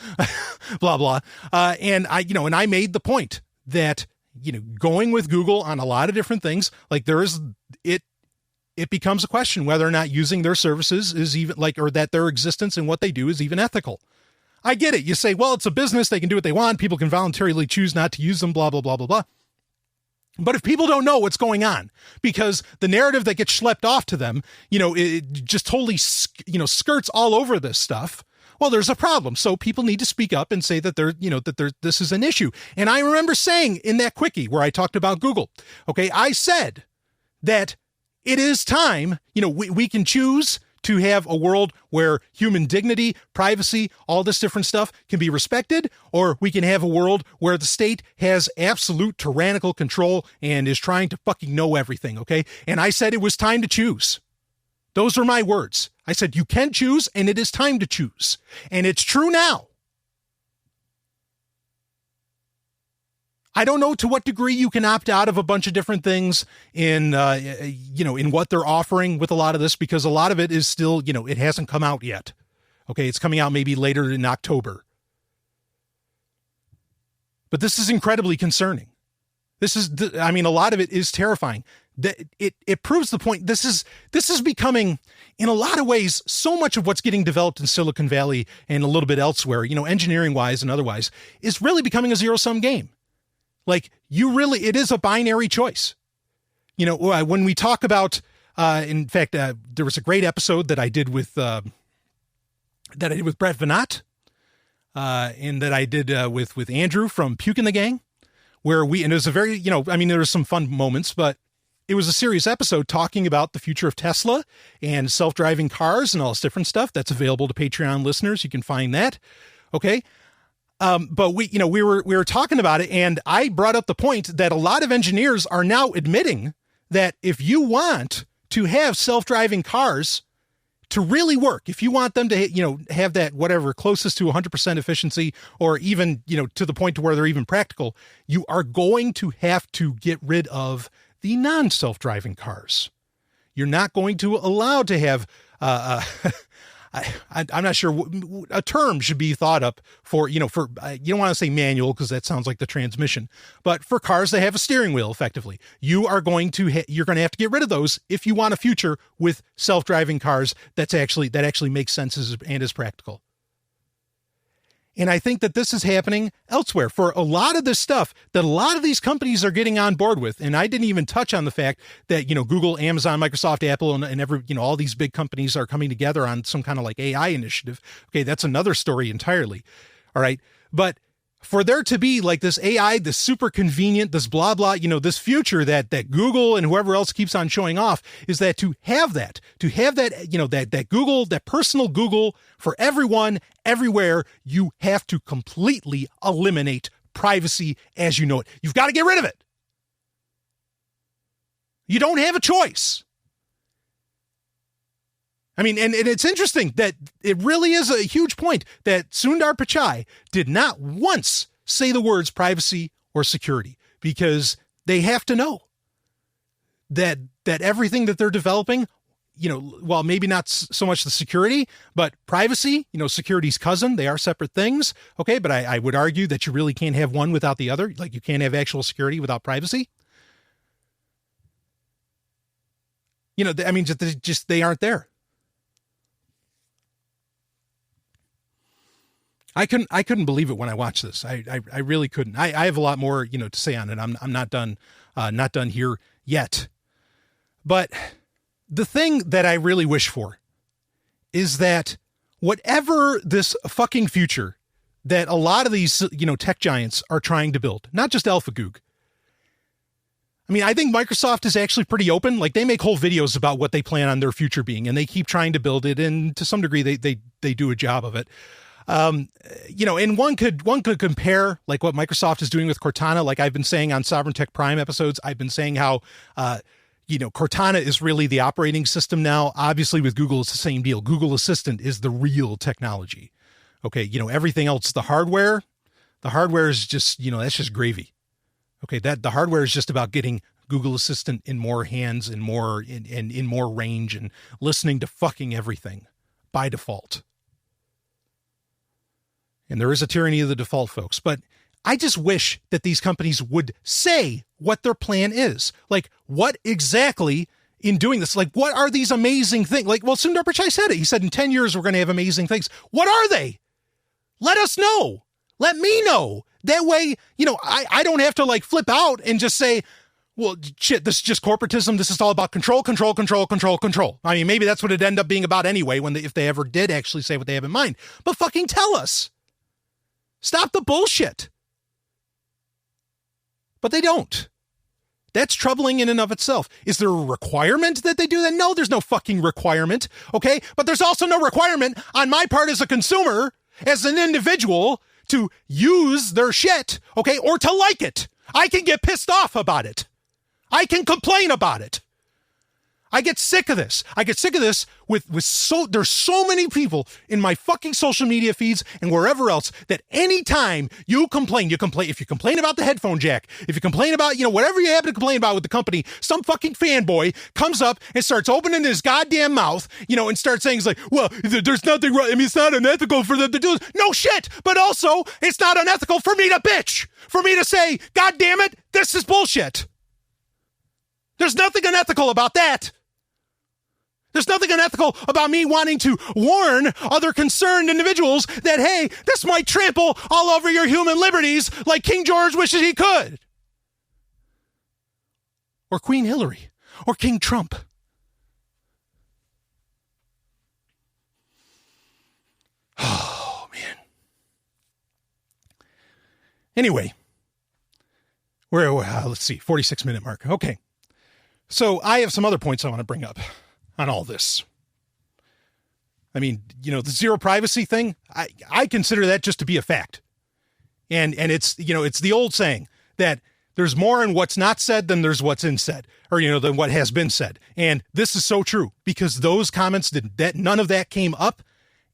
blah, blah. And I made the point that, going with Google on a lot of different things, like it becomes a question whether or not using their services is even or that their existence and what they do is even ethical. I get it. You say, well, it's a business. They can do what they want. People can voluntarily choose not to use them, blah, blah, blah, blah, blah. But if people don't know what's going on, because the narrative that gets schlepped off to them, it just totally, skirts all over this stuff. Well, there's a problem. So people need to speak up and say that this is an issue. And I remember saying in that quickie where I talked about Google, okay, I said that it is time, we can choose to have a world where human dignity, privacy, all this different stuff can be respected, or we can have a world where the state has absolute tyrannical control and is trying to fucking know everything, okay? And I said it was time to choose. Those are my words. I said you can choose, and it is time to choose. And it's true now. I don't know to what degree you can opt out of a bunch of different things in what they're offering with a lot of this, because a lot of it is still, it hasn't come out yet. Okay, it's coming out maybe later in October. But this is incredibly concerning. A lot of it is terrifying. It proves the point. This is becoming, in a lot of ways, so much of what's getting developed in Silicon Valley and a little bit elsewhere, engineering-wise and otherwise, is really becoming a zero-sum game. Like, it is a binary choice. When we talk about, in fact, there was a great episode that I did with Brett Venat, and that I did with Andrew from Puke and the Gang, and it was a very, there were some fun moments, but it was a serious episode talking about the future of Tesla and self-driving cars and all this different stuff. That's available to Patreon listeners. You can find that. Okay. But we were talking about it, and I brought up the point that a lot of engineers are now admitting that if you want to have self-driving cars to really work, if you want them to, have that whatever closest to 100% efficiency, or even, to the point to where they're even practical, you are going to have to get rid of the non-self-driving cars. You're not going to allow to have, I'm not sure a term should be thought up for, you don't want to say manual because that sounds like the transmission, but for cars that have a steering wheel, effectively, you're going to have to get rid of those if you want a future with self-driving cars that actually makes sense and is practical. And I think that this is happening elsewhere for a lot of this stuff that a lot of these companies are getting on board with. And I didn't even touch on the fact that, Google, Amazon, Microsoft, Apple, and every, all these big companies are coming together on some kind of like AI initiative. Okay. That's another story entirely. All right. But for there to be like this AI, this super convenient, this blah, blah, this future that Google and whoever else keeps on showing off, is that to have that that Google, that personal Google for everyone, everywhere, you have to completely eliminate privacy as you know it. You've got to get rid of it. You don't have a choice. And it's interesting that it really is a huge point that Sundar Pichai did not once say the words privacy or security. because they have to know that everything that they're developing, while maybe not so much the security, but privacy, security's cousin, they are separate things. Okay. But I would argue that you really can't have one without the other. Like you can't have actual security without privacy. They aren't there. I couldn't believe it when I watched this. I really couldn't. I have a lot more, to say on it. I'm not done here yet. But the thing that I really wish for is that whatever this fucking future that a lot of these, tech giants are trying to build, not just AlphaGoog. I mean, I think Microsoft is actually pretty open. Like they make whole videos about what they plan on their future being, and they keep trying to build it. And to some degree, they do a job of it. And one could compare like what Microsoft is doing with Cortana. Like I've been saying on Sovereign Tech Prime episodes, I've been saying how, Cortana is really the operating system now. Obviously with Google, it's the same deal. Google Assistant is the real technology. Okay. Everything else, the hardware is just, that's just gravy. Okay. The hardware is just about getting Google Assistant in more hands and more in more range and listening to fucking everything by default. And there is a tyranny of the default, folks. But I just wish that these companies would say what their plan is. Like, what exactly in doing this? Like, what are these amazing things? Like, well, Sundar Pichai said it. He said in 10 years, we're going to have amazing things. What are they? Let us know. Let me know. That way, I don't have to like flip out and just say, well, shit, this is just corporatism. This is all about control. I mean, maybe that's what it'd end up being about anyway, if they ever did actually say what they have in mind. But fucking tell us. Stop the bullshit. But they don't. That's troubling in and of itself. Is there a requirement that they do that? No, there's no fucking requirement. Okay. But there's also no requirement on my part as a consumer, as an individual, to use their shit. Okay. Or to like it. I can get pissed off about it. I can complain about it. I get sick of this. There's so many people in my fucking social media feeds and wherever else that anytime you complain, if you complain about the headphone jack, if you complain about, whatever you happen to complain about with the company, some fucking fanboy comes up and starts opening his goddamn mouth, and starts saying, it's like, well, there's nothing wrong. I mean, it's not unethical for them to do this. No shit. But also it's not unethical for me to bitch, for me to say, God damn it, this is bullshit. There's nothing unethical about that. There's nothing unethical about me wanting to warn other concerned individuals that, hey, this might trample all over your human liberties like King George wishes he could. Or Queen Hillary. Or King Trump. Oh, man. Anyway. Let's see, 46-minute mark. Okay. So I have some other points I want to bring up on all this. I mean, the zero privacy thing, I consider that just to be a fact. And it's, it's the old saying that there's more in what's not said than there's what's in said, or, than what has been said. And this is so true because those comments none of that came up.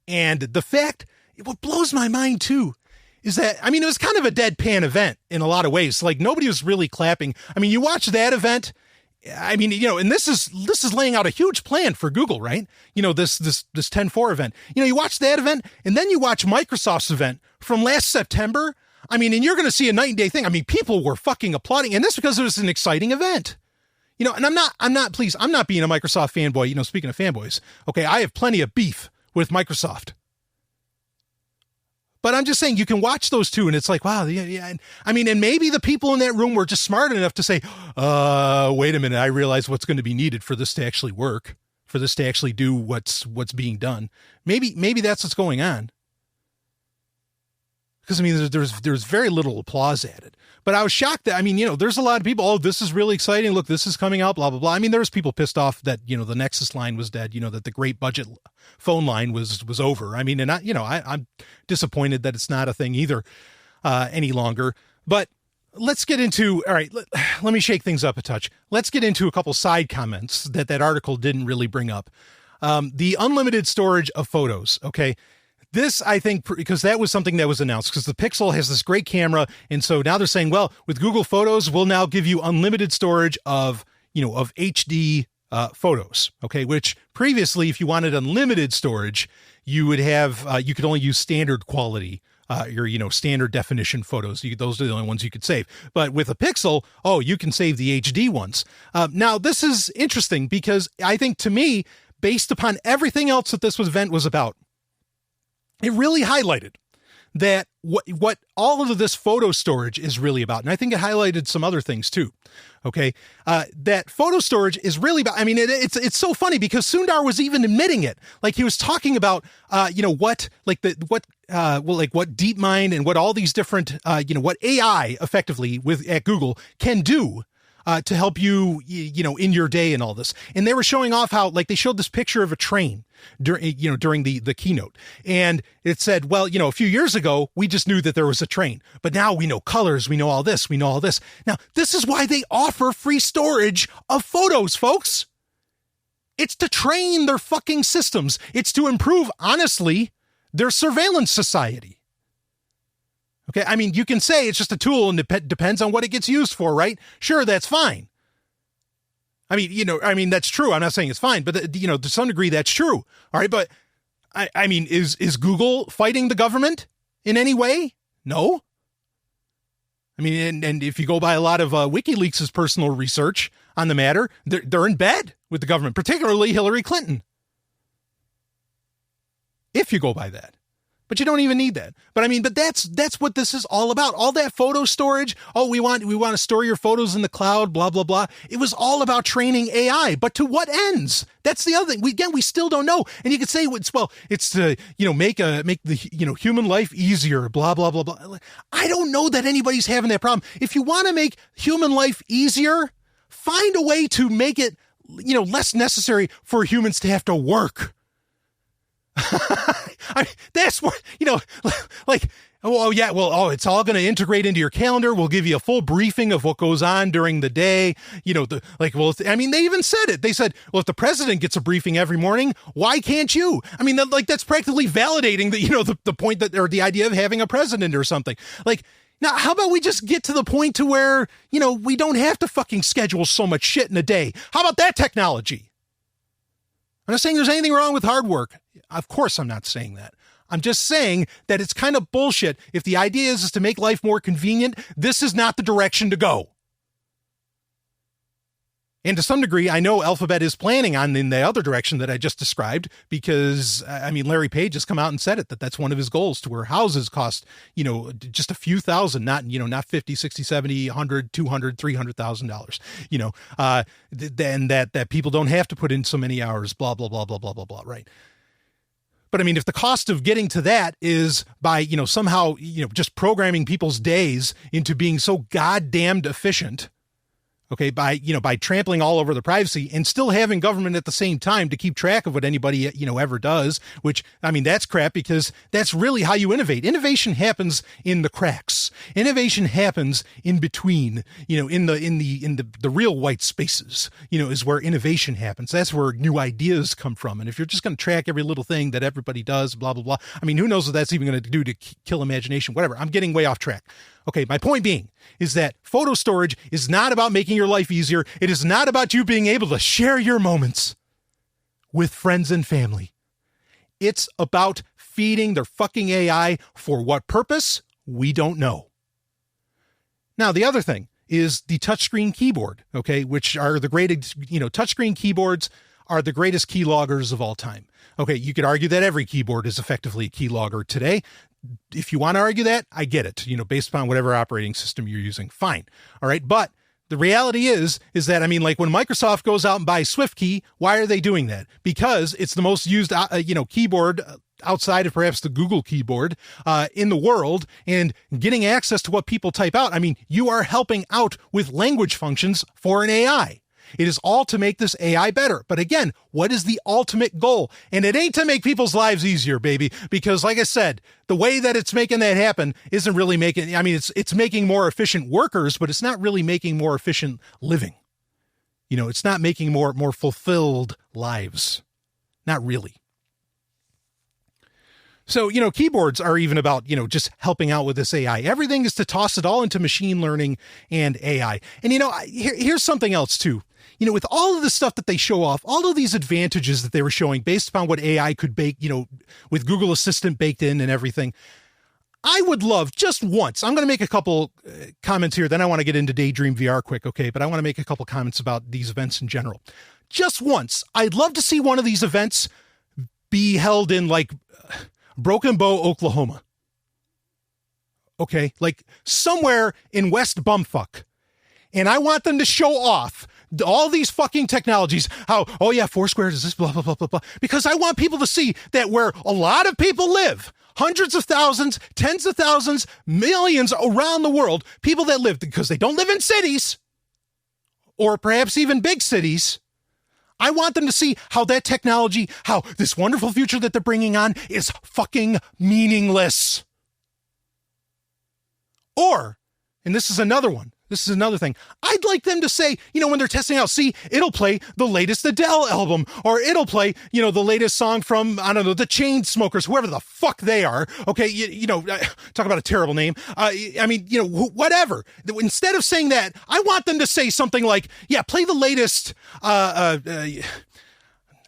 And the fact, what blows my mind too, is that, I mean, it was kind of a deadpan event in a lot of ways. Like nobody was really clapping. I mean, you watch that event, I mean, and this is laying out a huge plan for Google, right? This 10.4 event, you watch that event and then you watch Microsoft's event from last September. I mean, and you're going to see a night and day thing. I mean, people were fucking applauding, and this because it was an exciting event, and I'm not being a Microsoft fanboy, speaking of fanboys. Okay. I have plenty of beef with Microsoft, but I'm just saying you can watch those two and it's like, wow. Yeah. I mean, and maybe the people in that room were just smart enough to say, wait a minute. I realize what's going to be needed for this to actually work, for this to actually do what's being done. Maybe that's what's going on. Because I mean, there's very little applause at it, but I was shocked that, I mean, there's a lot of people, oh, this is really exciting. Look, this is coming out, blah, blah, blah. I mean, there was people pissed off that, the Nexus line was dead, that the great budget phone line was over. I mean, and I'm disappointed that it's not a thing either, any longer, but let's get into, all right, let me shake things up a touch. Let's get into a couple side comments that article didn't really bring up. The unlimited storage of photos. Okay. this, I think, because that was something that was announced, because the Pixel has this great camera. And so now they're saying, well, with Google Photos, we'll now give you unlimited storage of HD photos. Okay. Which previously, if you wanted unlimited storage, you would have, you could only use standard quality, your, standard definition photos. Those are the only ones you could save. But with a Pixel, you can save the HD ones. Now, this is interesting because I think, to me, based upon everything else that this event was about, it really highlighted that what all of this photo storage is really about. And I think it highlighted some other things too. Okay. That photo storage is really about, it's so funny because Sundar was even admitting it. Like, he was talking about, what DeepMind and what all these different, what AI effectively at Google can do to help you, in your day and all this. And they were showing off how, like, they showed this picture of a train during the keynote. And it said, well, a few years ago, we just knew that there was a train, but now we know colors. We know all this. We know all this. Now, this is why they offer free storage of photos, folks. It's to train their fucking systems. It's to improve, honestly, their surveillance society. Okay, you can say it's just a tool and it depends on what it gets used for, right? Sure, that's fine. That's true. I'm not saying it's fine, but to some degree that's true. All right, but is Google fighting the government in any way? No. And if you go by a lot of WikiLeaks' personal research on the matter, they're in bed with the government, particularly Hillary Clinton. If you go by that. But you don't even need that. But that's what this is all about. All that photo storage. Oh, we want to store your photos in the cloud, blah, blah, blah. It was all about training AI. But to what ends? That's the other thing. We still don't know. And you could say, it's to, make the, human life easier, blah, blah, blah, blah. I don't know that anybody's having that problem. If you want to make human life easier, find a way to make it, less necessary for humans to have to work. That's what, it's all going to integrate into your calendar. We'll give you a full briefing of what goes on during the day. They even said it. They said, well, if the president gets a briefing every morning, why can't you? That's practically validating the point that, or the idea of having a president or something. Now, how about we just get to the point to where, we don't have to fucking schedule so much shit in a day? How about that technology? I'm not saying there's anything wrong with hard work. Of course, I'm not saying that. I'm just saying that it's kind of bullshit. If the idea is to make life more convenient, this is not the direction to go. And to some degree, I know Alphabet is planning on in the other direction that I just described, because, Larry Page has come out and said that's one of his goals, to where houses cost, just a few thousand, not 50, 60, 70, 100, 200, $300,000, then that people don't have to put in so many hours, blah, blah, blah, blah, blah, blah, blah, right? But if the cost of getting to that is by, somehow, just programming people's days into being so goddamned efficient, okay, by trampling all over the privacy and still having government at the same time to keep track of what anybody, ever does, which, that's crap, because that's really how you innovate. Innovation happens in the cracks. Innovation happens in between, in the real white spaces, is where innovation happens. That's where new ideas come from. And if you're just going to track every little thing that everybody does, blah, blah, blah, who knows what that's even going to do to kill imagination, whatever. I'm getting way off track. Okay, my point being is that photo storage is not about making your life easier. It is not about you being able to share your moments with friends and family. It's about feeding their fucking AI. For what purpose? We don't know. Now, the other thing is the touchscreen keyboard, okay, which are the greatest, touchscreen keyboards are the greatest keyloggers of all time. Okay, you could argue that every keyboard is effectively a keylogger today. If you want to argue that, I get it, based upon whatever operating system you're using, fine. All right. But the reality is that, when Microsoft goes out and buys SwiftKey, why are they doing that? Because it's the most used, keyboard outside of perhaps the Google keyboard, in the world, and getting access to what people type out. You are helping out with language functions for an AI. It is all to make this AI better. But again, what is the ultimate goal? And it ain't to make people's lives easier, baby. Because like I said, the way that it's making that happen isn't really making, it's making more efficient workers, but it's not really making more efficient living. It's not making more fulfilled lives. Not really. So, keyboards are even about, just helping out with this AI. Everything is to toss it all into machine learning and AI. And, here's something else too. With all of the stuff that they show off, all of these advantages that they were showing based upon what AI could bake, with Google Assistant baked in and everything, I would love just once, I'm going to make a couple comments here, then I want to get into Daydream VR quick, okay? But I want to make a couple comments about these events in general. Just once, I'd love to see one of these events be held in like Broken Bow, Oklahoma. Okay, like somewhere in West Bumfuck. And I want them to show off all these fucking technologies. How, oh yeah, Foursquare does this, blah, blah, blah, blah, blah. Because I want people to see that where a lot of people live, hundreds of thousands, tens of thousands, millions around the world, people that live, because they don't live in cities, or perhaps even big cities, I want them to see how that technology, how this wonderful future that they're bringing on is fucking meaningless. Or, and this is another one, this is another thing, I'd like them to say, when they're testing out, see, it'll play the latest Adele album, or it'll play, the latest song from, I don't know, the Chainsmokers, whoever the fuck they are. Okay, talk about a terrible name. Whatever. Instead of saying that, I want them to say something like, yeah, play the latest, play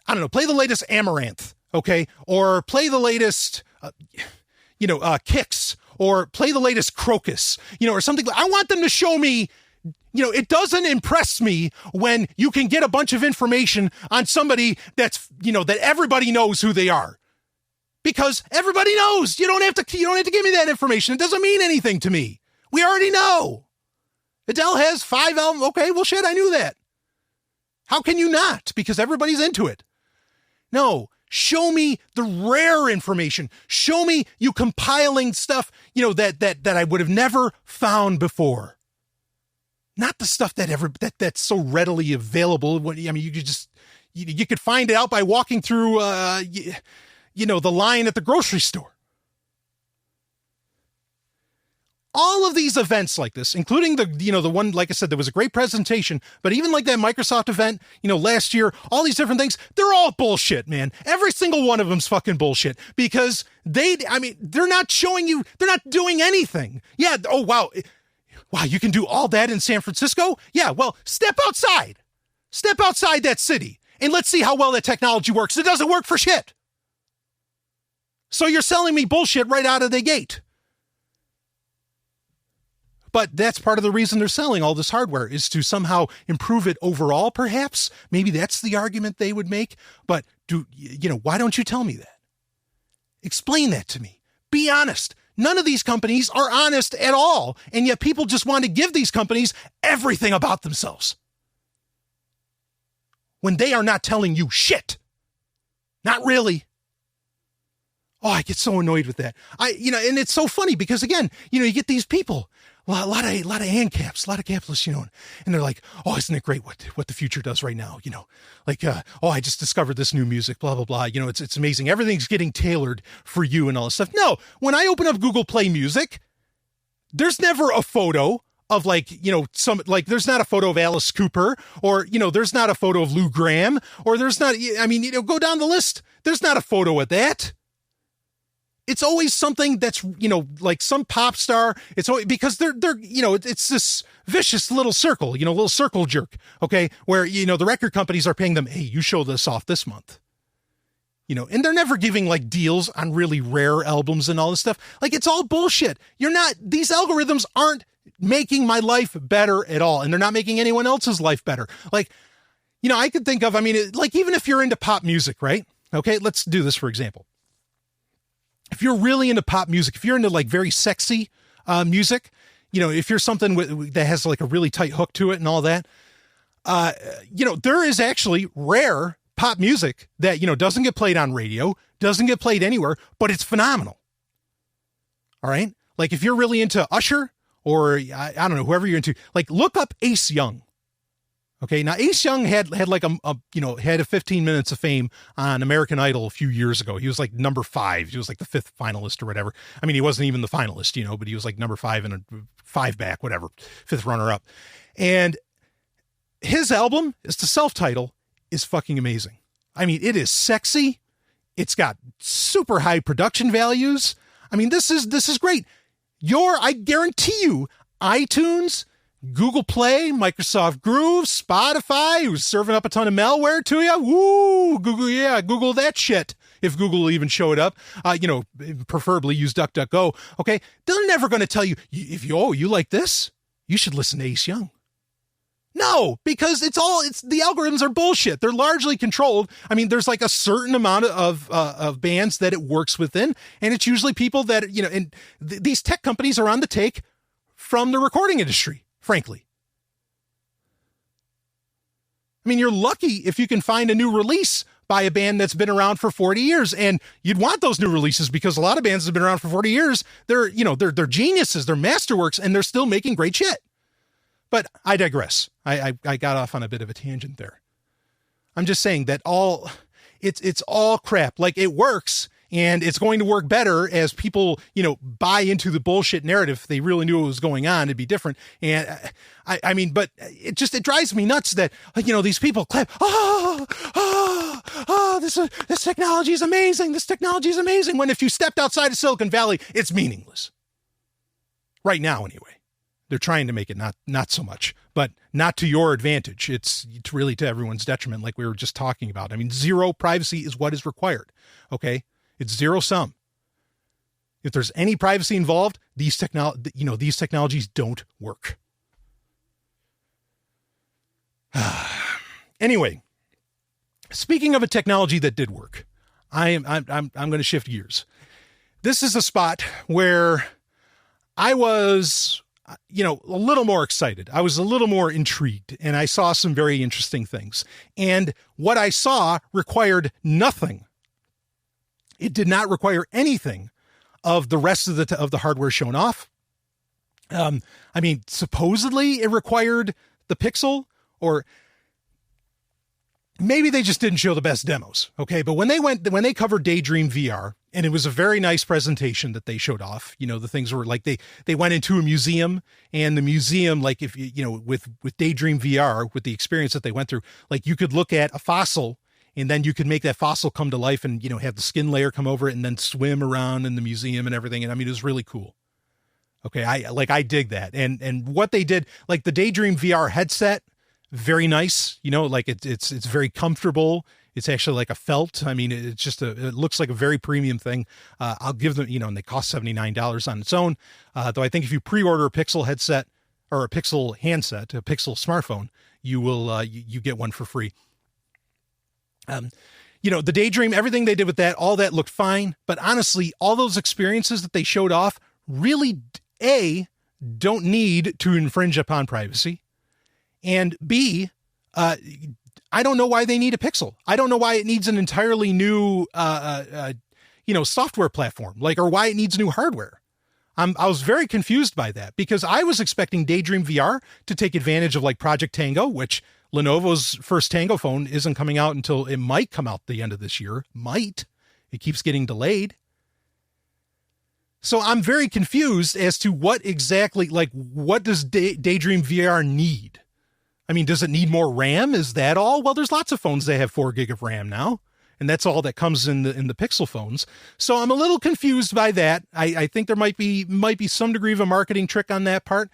the latest Amaranth, okay? Or play the latest, Kicks, or play the latest Crocus, or something. I want them to show me, it doesn't impress me when you can get a bunch of information on somebody that's, that everybody knows who they are. Because everybody knows. You don't have to give me that information. It doesn't mean anything to me. We already know. Adele has 5 albums. Okay, well shit, I knew that. How can you not? Because everybody's into it. No. Show me the rare information. Show me you compiling stuff, that I would have never found before. Not the stuff that's so readily available. You could find it out by walking through, the line at the grocery store. All of these events like this, including the one, like I said, there was a great presentation, but even like that Microsoft event, last year, all these different things, they're all bullshit, man. Every single one of them's fucking bullshit because they're not showing you, they're not doing anything. Yeah. Oh, wow. Wow. You can do all that in San Francisco? Yeah. Well, step outside that city and let's see how well that technology works. It doesn't work for shit. So you're selling me bullshit right out of the gate. But that's part of the reason they're selling all this hardware is to somehow improve it overall, perhaps. Maybe that's the argument they would make. But why don't you tell me that? Explain that to me. Be honest. None of these companies are honest at all. And yet people just want to give these companies everything about themselves. When they are not telling you shit. Not really. Oh, I get so annoyed with that. And it's so funny because again, you get these people, a lot of ANCAPs, a lot of capitalists, and they're like, oh, isn't it great what the future does right now? I just discovered this new music, blah, blah, blah. It's amazing. Everything's getting tailored for you and all this stuff. No, when I open up Google Play Music, there's never a photo of there's not a photo of Alice Cooper or, there's not a photo of Lou Gramm or there's not, go down the list. There's not a photo of that. It's always something that's, like some pop star. It's always because they're, it's this vicious little circle, little circle jerk. Okay. Where, the record companies are paying them, hey, you show this off this month, and they're never giving like deals on really rare albums and all this stuff. Like it's all bullshit. These algorithms aren't making my life better at all. And they're not making anyone else's life better. Like, I could think of, even if you're into pop music, right? Okay. Let's do this for example. If you're really into pop music, if you're into like very sexy music, if you're something that has like a really tight hook to it and all that, there is actually rare pop music that, doesn't get played on radio, doesn't get played anywhere, but it's phenomenal. All right. Like if you're really into Usher or I don't know, whoever you're into, like look up Ace Young. Okay, now Ace Young had like a 15 minutes of fame on American Idol a few years ago. He was like number 5. He was like the 5th finalist or whatever. He wasn't even the finalist, but he was like number 5 and a 5 back, whatever, 5th runner up. And his album, it's the self-title, is fucking amazing. It is sexy. It's got super high production values. I mean, this is great. I guarantee you, iTunes, Google Play, Microsoft Groove, Spotify, who's serving up a ton of malware to you. Woo, Google that shit. If Google will even show it up, preferably use DuckDuckGo. Okay. They're never going to tell you, if you like this, you should listen to Ace Young. No, because the algorithms are bullshit. They're largely controlled. I mean, there's like a certain amount of bands that it works within. And it's usually people that, and these tech companies are on the take from the recording industry, frankly. I mean, you're lucky if you can find a new release by a band that's been around for 40 years. And you'd want those new releases because a lot of bands that have been around for 40 years, they're geniuses, they're masterworks, and they're still making great shit. But I digress. I got off on a bit of a tangent there. I'm just saying that it's all crap. Like, it works, and it's going to work better as people, buy into the bullshit narrative. If they really knew what was going on, it'd be different. And but it drives me nuts that, these people clap, this technology is amazing. This technology is amazing. When if you stepped outside of Silicon Valley, it's meaningless. Right now, anyway. They're trying to make it not so much, but not to your advantage. It's really to everyone's detriment, like we were just talking about. I mean, zero privacy is what is required. Okay, it's zero sum. If there's any privacy involved, these technologies don't work. Anyway, speaking of a technology that did work, I'm going to shift gears. This is a spot where I was a little more excited. I was a little more intrigued, and I saw some very interesting things. And what I saw required nothing. It did not require anything of the rest of the hardware shown off. Supposedly it required the Pixel, or maybe they just didn't show the best demos. Okay. But when they covered Daydream VR, and it was a very nice presentation that they showed off, the things were like, they went into a museum, and the museum, like, if with Daydream VR, with the experience that they went through, like, you could look at a fossil, and then you could make that fossil come to life and, have the skin layer come over it and then swim around in the museum and everything. And I mean, it was really cool. Okay. I dig that. And what they did, like the Daydream VR headset, very nice, like it's very comfortable. It's actually like a felt. I mean, it looks like a very premium thing. I'll give them, and they cost $79 on its own. Though I think if you pre-order a Pixel headset or a Pixel handset, a Pixel smartphone, you will, you get one for free. The Daydream, everything they did with that, all that looked fine. But honestly, all those experiences that they showed off really, A, don't need to infringe upon privacy. And B, I don't know why they need a Pixel. I don't know why it needs an entirely new, software platform, or why it needs new hardware. I was very confused by that, because I was expecting Daydream VR to take advantage of like Project Tango, which Lenovo's first Tango phone isn't coming out until it might come out the end of this year. It keeps getting delayed. So I'm very confused as to what exactly, what does Daydream VR need? I mean, does it need more RAM? Is that all? Well, there's lots of phones that have 4 gig of RAM now, and that's all that comes in the Pixel phones. So I'm a little confused by that. I think there might be some degree of a marketing trick on that part.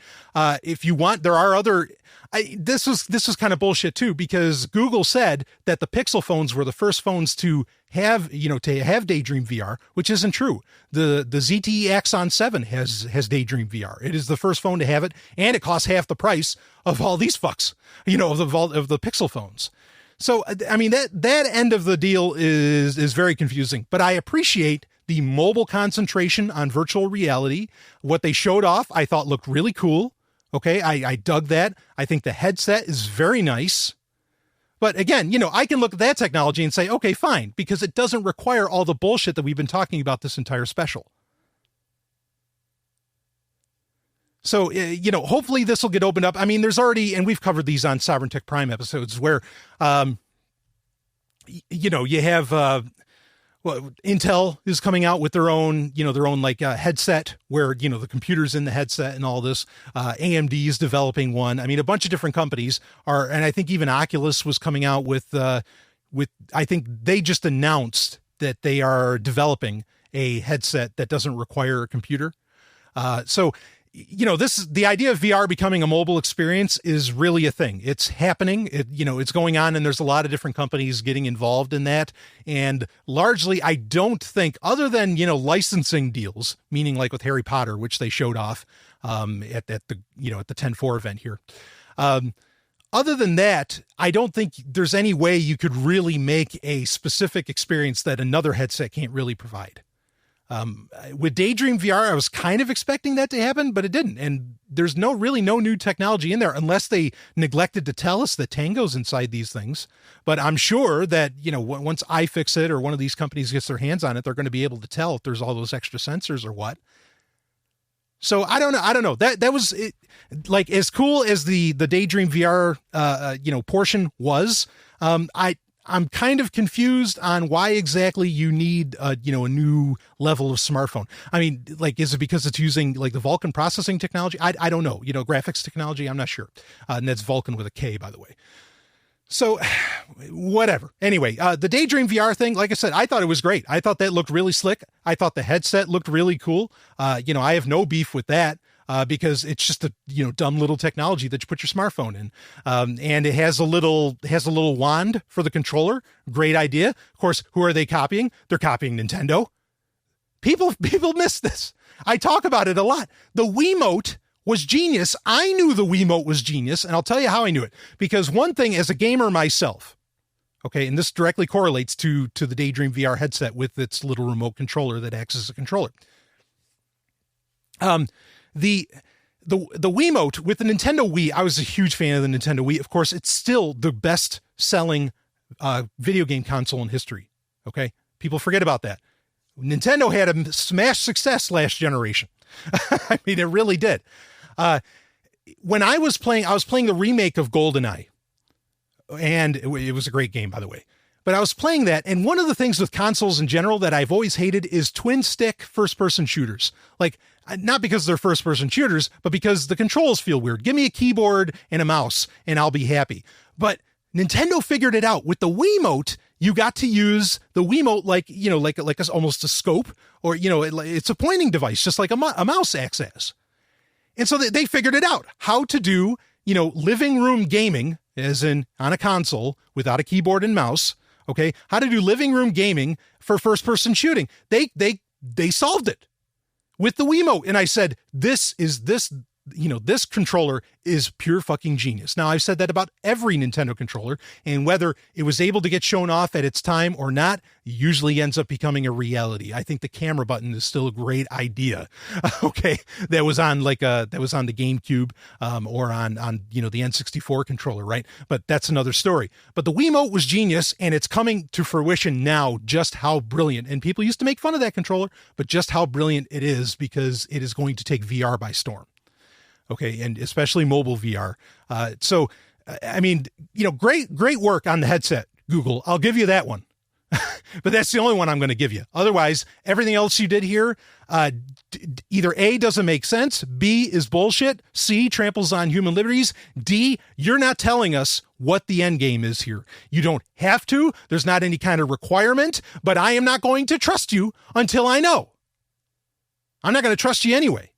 If you want, there are other. This was kind of bullshit too, because Google said that the Pixel phones were the first phones to have Daydream VR, which isn't true. The ZTE Axon 7 has Daydream VR. It is the first phone to have it, and it costs half the price of all these fucks, of the Pixel phones. So, I mean, that end of the deal is very confusing, but I appreciate the mobile concentration on virtual reality. What they showed off, I thought looked really cool. Okay. I dug that. I think the headset is very nice, but again, I can look at that technology and say, okay, fine, because it doesn't require all the bullshit that we've been talking about this entire special. So, hopefully this will get opened up. I mean, there's already, and we've covered these on Sovereign Tech Prime episodes where, you have, Intel is coming out with their own headset where, the computer's in the headset and all this. AMD is developing one. I mean, a bunch of different companies are, and I think even Oculus was coming out with, I think they just announced that they are developing a headset that doesn't require a computer. So, the idea of VR becoming a mobile experience is really a thing. It's happening. It's going on, and there's a lot of different companies getting involved in that. And largely, I don't think, other than, licensing deals, meaning like with Harry Potter, which they showed off at the 10.4 event here. Other than that, I don't think there's any way you could really make a specific experience that another headset can't really provide. With Daydream VR, I was kind of expecting that to happen, but it didn't. And there's really no new technology in there unless they neglected to tell us that Tango's inside these things. But I'm sure that, once iFixit or one of these companies gets their hands on it, they're going to be able to tell if there's all those extra sensors or what. So I don't know. That was it, like as cool as the Daydream VR, portion was. I'm kind of confused on why exactly you need, a new level of smartphone. I mean, like, is it because it's using like the Vulkan processing technology? I don't know. Graphics technology. I'm not sure. And that's Vulkan with a K, by the way. So whatever. Anyway, the Daydream VR thing, like I said, I thought it was great. I thought that looked really slick. I thought the headset looked really cool. I have no beef with that. Because it's just a dumb little technology that you put your smartphone in, and it has a little wand for the controller. Great idea. Of course, who are they copying? They're copying Nintendo. People miss this. I talk about it a lot. The Wiimote was genius. I knew the Wiimote was genius, and I'll tell you how I knew it. Because one thing, as a gamer myself, okay, and this directly correlates to the Daydream VR headset with its little remote controller that acts as a controller. The Wiimote with the Nintendo Wii, I was a huge fan of the Nintendo Wii. Of course, it's still the best selling video game console in history. Okay. People forget about that. Nintendo had a smash success last generation. I mean, it really did. When I was playing the remake of GoldenEye, and it was a great game, by the way. But I was playing that, and one of the things with consoles in general that I've always hated is twin stick first-person shooters. Like, not because they're first-person shooters, but because the controls feel weird. Give me a keyboard and a mouse, and I'll be happy. But Nintendo figured it out. With the Wiimote, you got to use the Wiimote like almost a scope, or, it's a pointing device, just like a mouse acts as. And so they figured it out, how to do, living room gaming, as in on a console without a keyboard and mouse. Okay, how to do living room gaming for first-person shooting. They solved it with the Wiimote, and I said, this controller is pure fucking genius. Now, I've said that about every Nintendo controller, and whether it was able to get shown off at its time or not, usually ends up becoming a reality. I think the camera button is still a great idea. Okay, that was on the GameCube, or on the N64 controller, right? But that's another story. But the Wiimote was genius, and it's coming to fruition now, just how brilliant. And people used to make fun of that controller, but just how brilliant it is, because it is going to take VR by storm. Okay, and especially mobile VR. So, I mean, great work on the headset, Google. I'll give you that one. But that's the only one I'm going to give you. Otherwise, everything else you did here, either A, doesn't make sense, B, is bullshit, C, tramples on human liberties, D, you're not telling us what the end game is here. You don't have to. There's not any kind of requirement, but I am not going to trust you until I know. I'm not going to trust you anyway.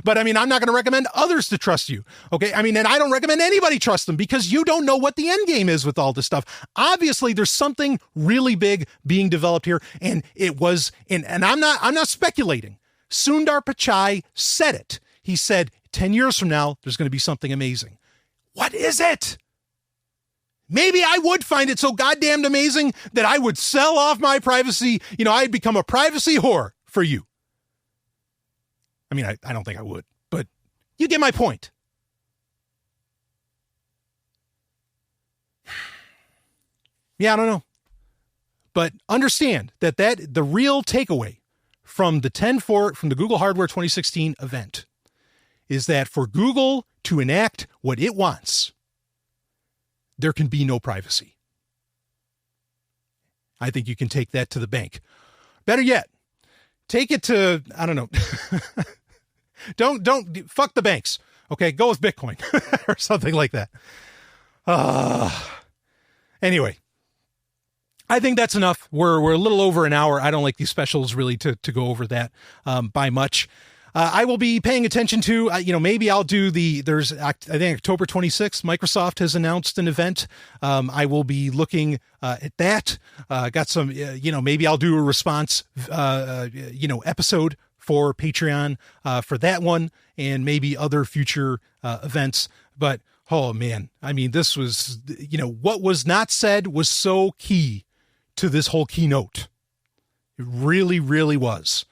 but I mean, I'm not going to recommend others to trust you. Okay. I mean, and I don't recommend anybody trust them, because you don't know what the end game is with all this stuff. Obviously there's something really big being developed here. And it was, and I'm not speculating. Sundar Pichai said it. He said, 10 years from now, there's going to be something amazing. What is it? Maybe I would find it so goddamn amazing that I would sell off my privacy. I'd become a privacy whore for you. I mean, I don't think I would, but you get my point. Yeah, I don't know. But understand that the real takeaway from the Google Hardware 2016 event is that for Google to enact what it wants, there can be no privacy. I think you can take that to the bank. Better yet, take it to, I don't know. Don't fuck the banks. Okay, go with Bitcoin or something like that. Anyway, I think that's enough. We're a little over an hour. I don't like these specials really to go over that by much. I will be paying attention to, maybe I'll do I think October 26th, Microsoft has announced an event. I will be looking at that. Got some, maybe I'll do a response, episode for Patreon for that one, and maybe other future events. But, oh man, I mean, this was, what was not said was so key to this whole keynote. It really, really was.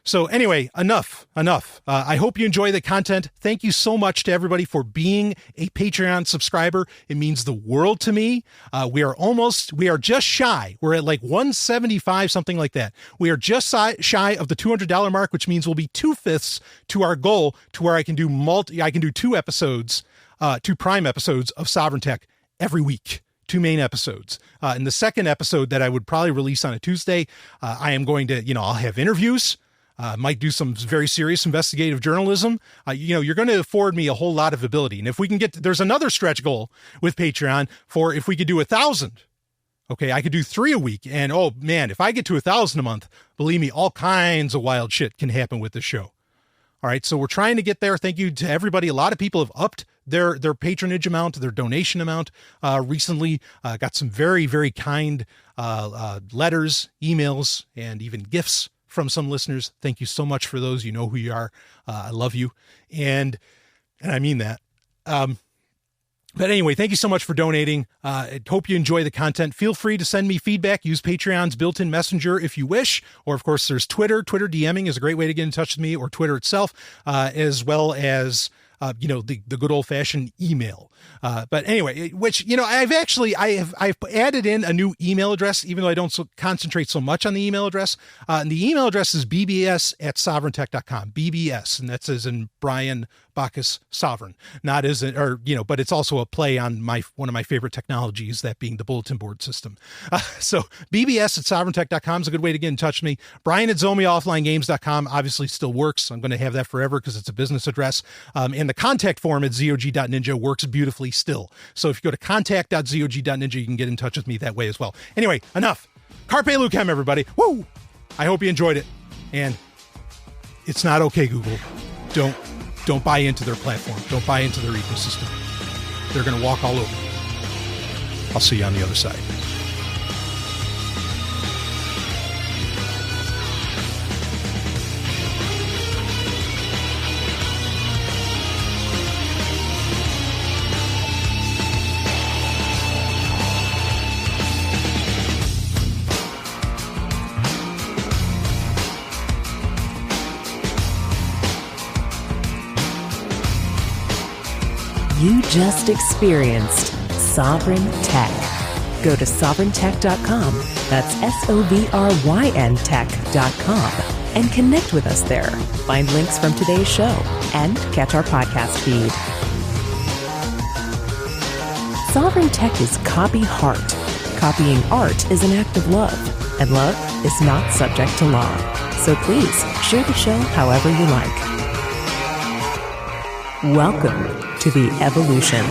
So anyway, enough. I hope you enjoy the content. Thank you so much to everybody for being a Patreon subscriber. It means the world to me. We are just shy. We're at like 175, something like that. We are just shy of the $200 mark, which means we'll be 2/5 to our goal to where I can do two episodes, two Prime episodes of Sovereign Tech every week. 2 main episodes. In the second episode that I would probably release on a Tuesday, I am going to, I'll have interviews, might do some very serious investigative journalism. You're going to afford me a whole lot of ability. And if we can there's another stretch goal with Patreon for if we could do 1,000. Okay, I could do 3 a week. And oh man, if I get to 1,000 a month, believe me, all kinds of wild shit can happen with this show. All right, so we're trying to get there. Thank you to everybody. A lot of people have upped their patronage amount, their donation amount recently. Got some very, very kind letters, emails, and even gifts from some listeners. Thank you so much for those. You know who you are. I love you. And I mean that. But anyway, thank you so much for donating. I hope you enjoy the content. Feel free to send me feedback. Use Patreon's built-in messenger if you wish. Or, of course, there's Twitter. Twitter DMing is a great way to get in touch with me, or Twitter itself, as well as the good old-fashioned email. But anyway, which, I've added in a new email address, even though I don't concentrate so much on the email address. And the email address is bbs@sovereigntech.com. BBS, and that's as in Brian Bacchus Sovereign, not as in, but it's also a play on one of my favorite technologies, that being the bulletin board system. So bbs@sovereigntech.com is a good way to get in touch with me. Brian at ZomiaOfflineGames.com obviously still works. I'm going to have that forever because it's a business address. And the contact form at zog.ninja works beautifully still. So if you go to contact.zog.ninja, you can get in touch with me that way as well. Anyway, enough. Carpe Lucem, everybody. Woo! I hope you enjoyed it. And it's not okay, Google. Don't buy into their platform. Don't buy into their ecosystem. They're going to walk all over you. I'll see you on the other side. You just experienced Sovereign Tech. Go to sovereigntech.com, that's SOVRYN tech.com, and connect with us there. Find links from today's show and catch our podcast feed. Sovereign Tech is copy heart. Copying art is an act of love, and love is not subject to law. So please share the show however you like. Welcome to the evolution.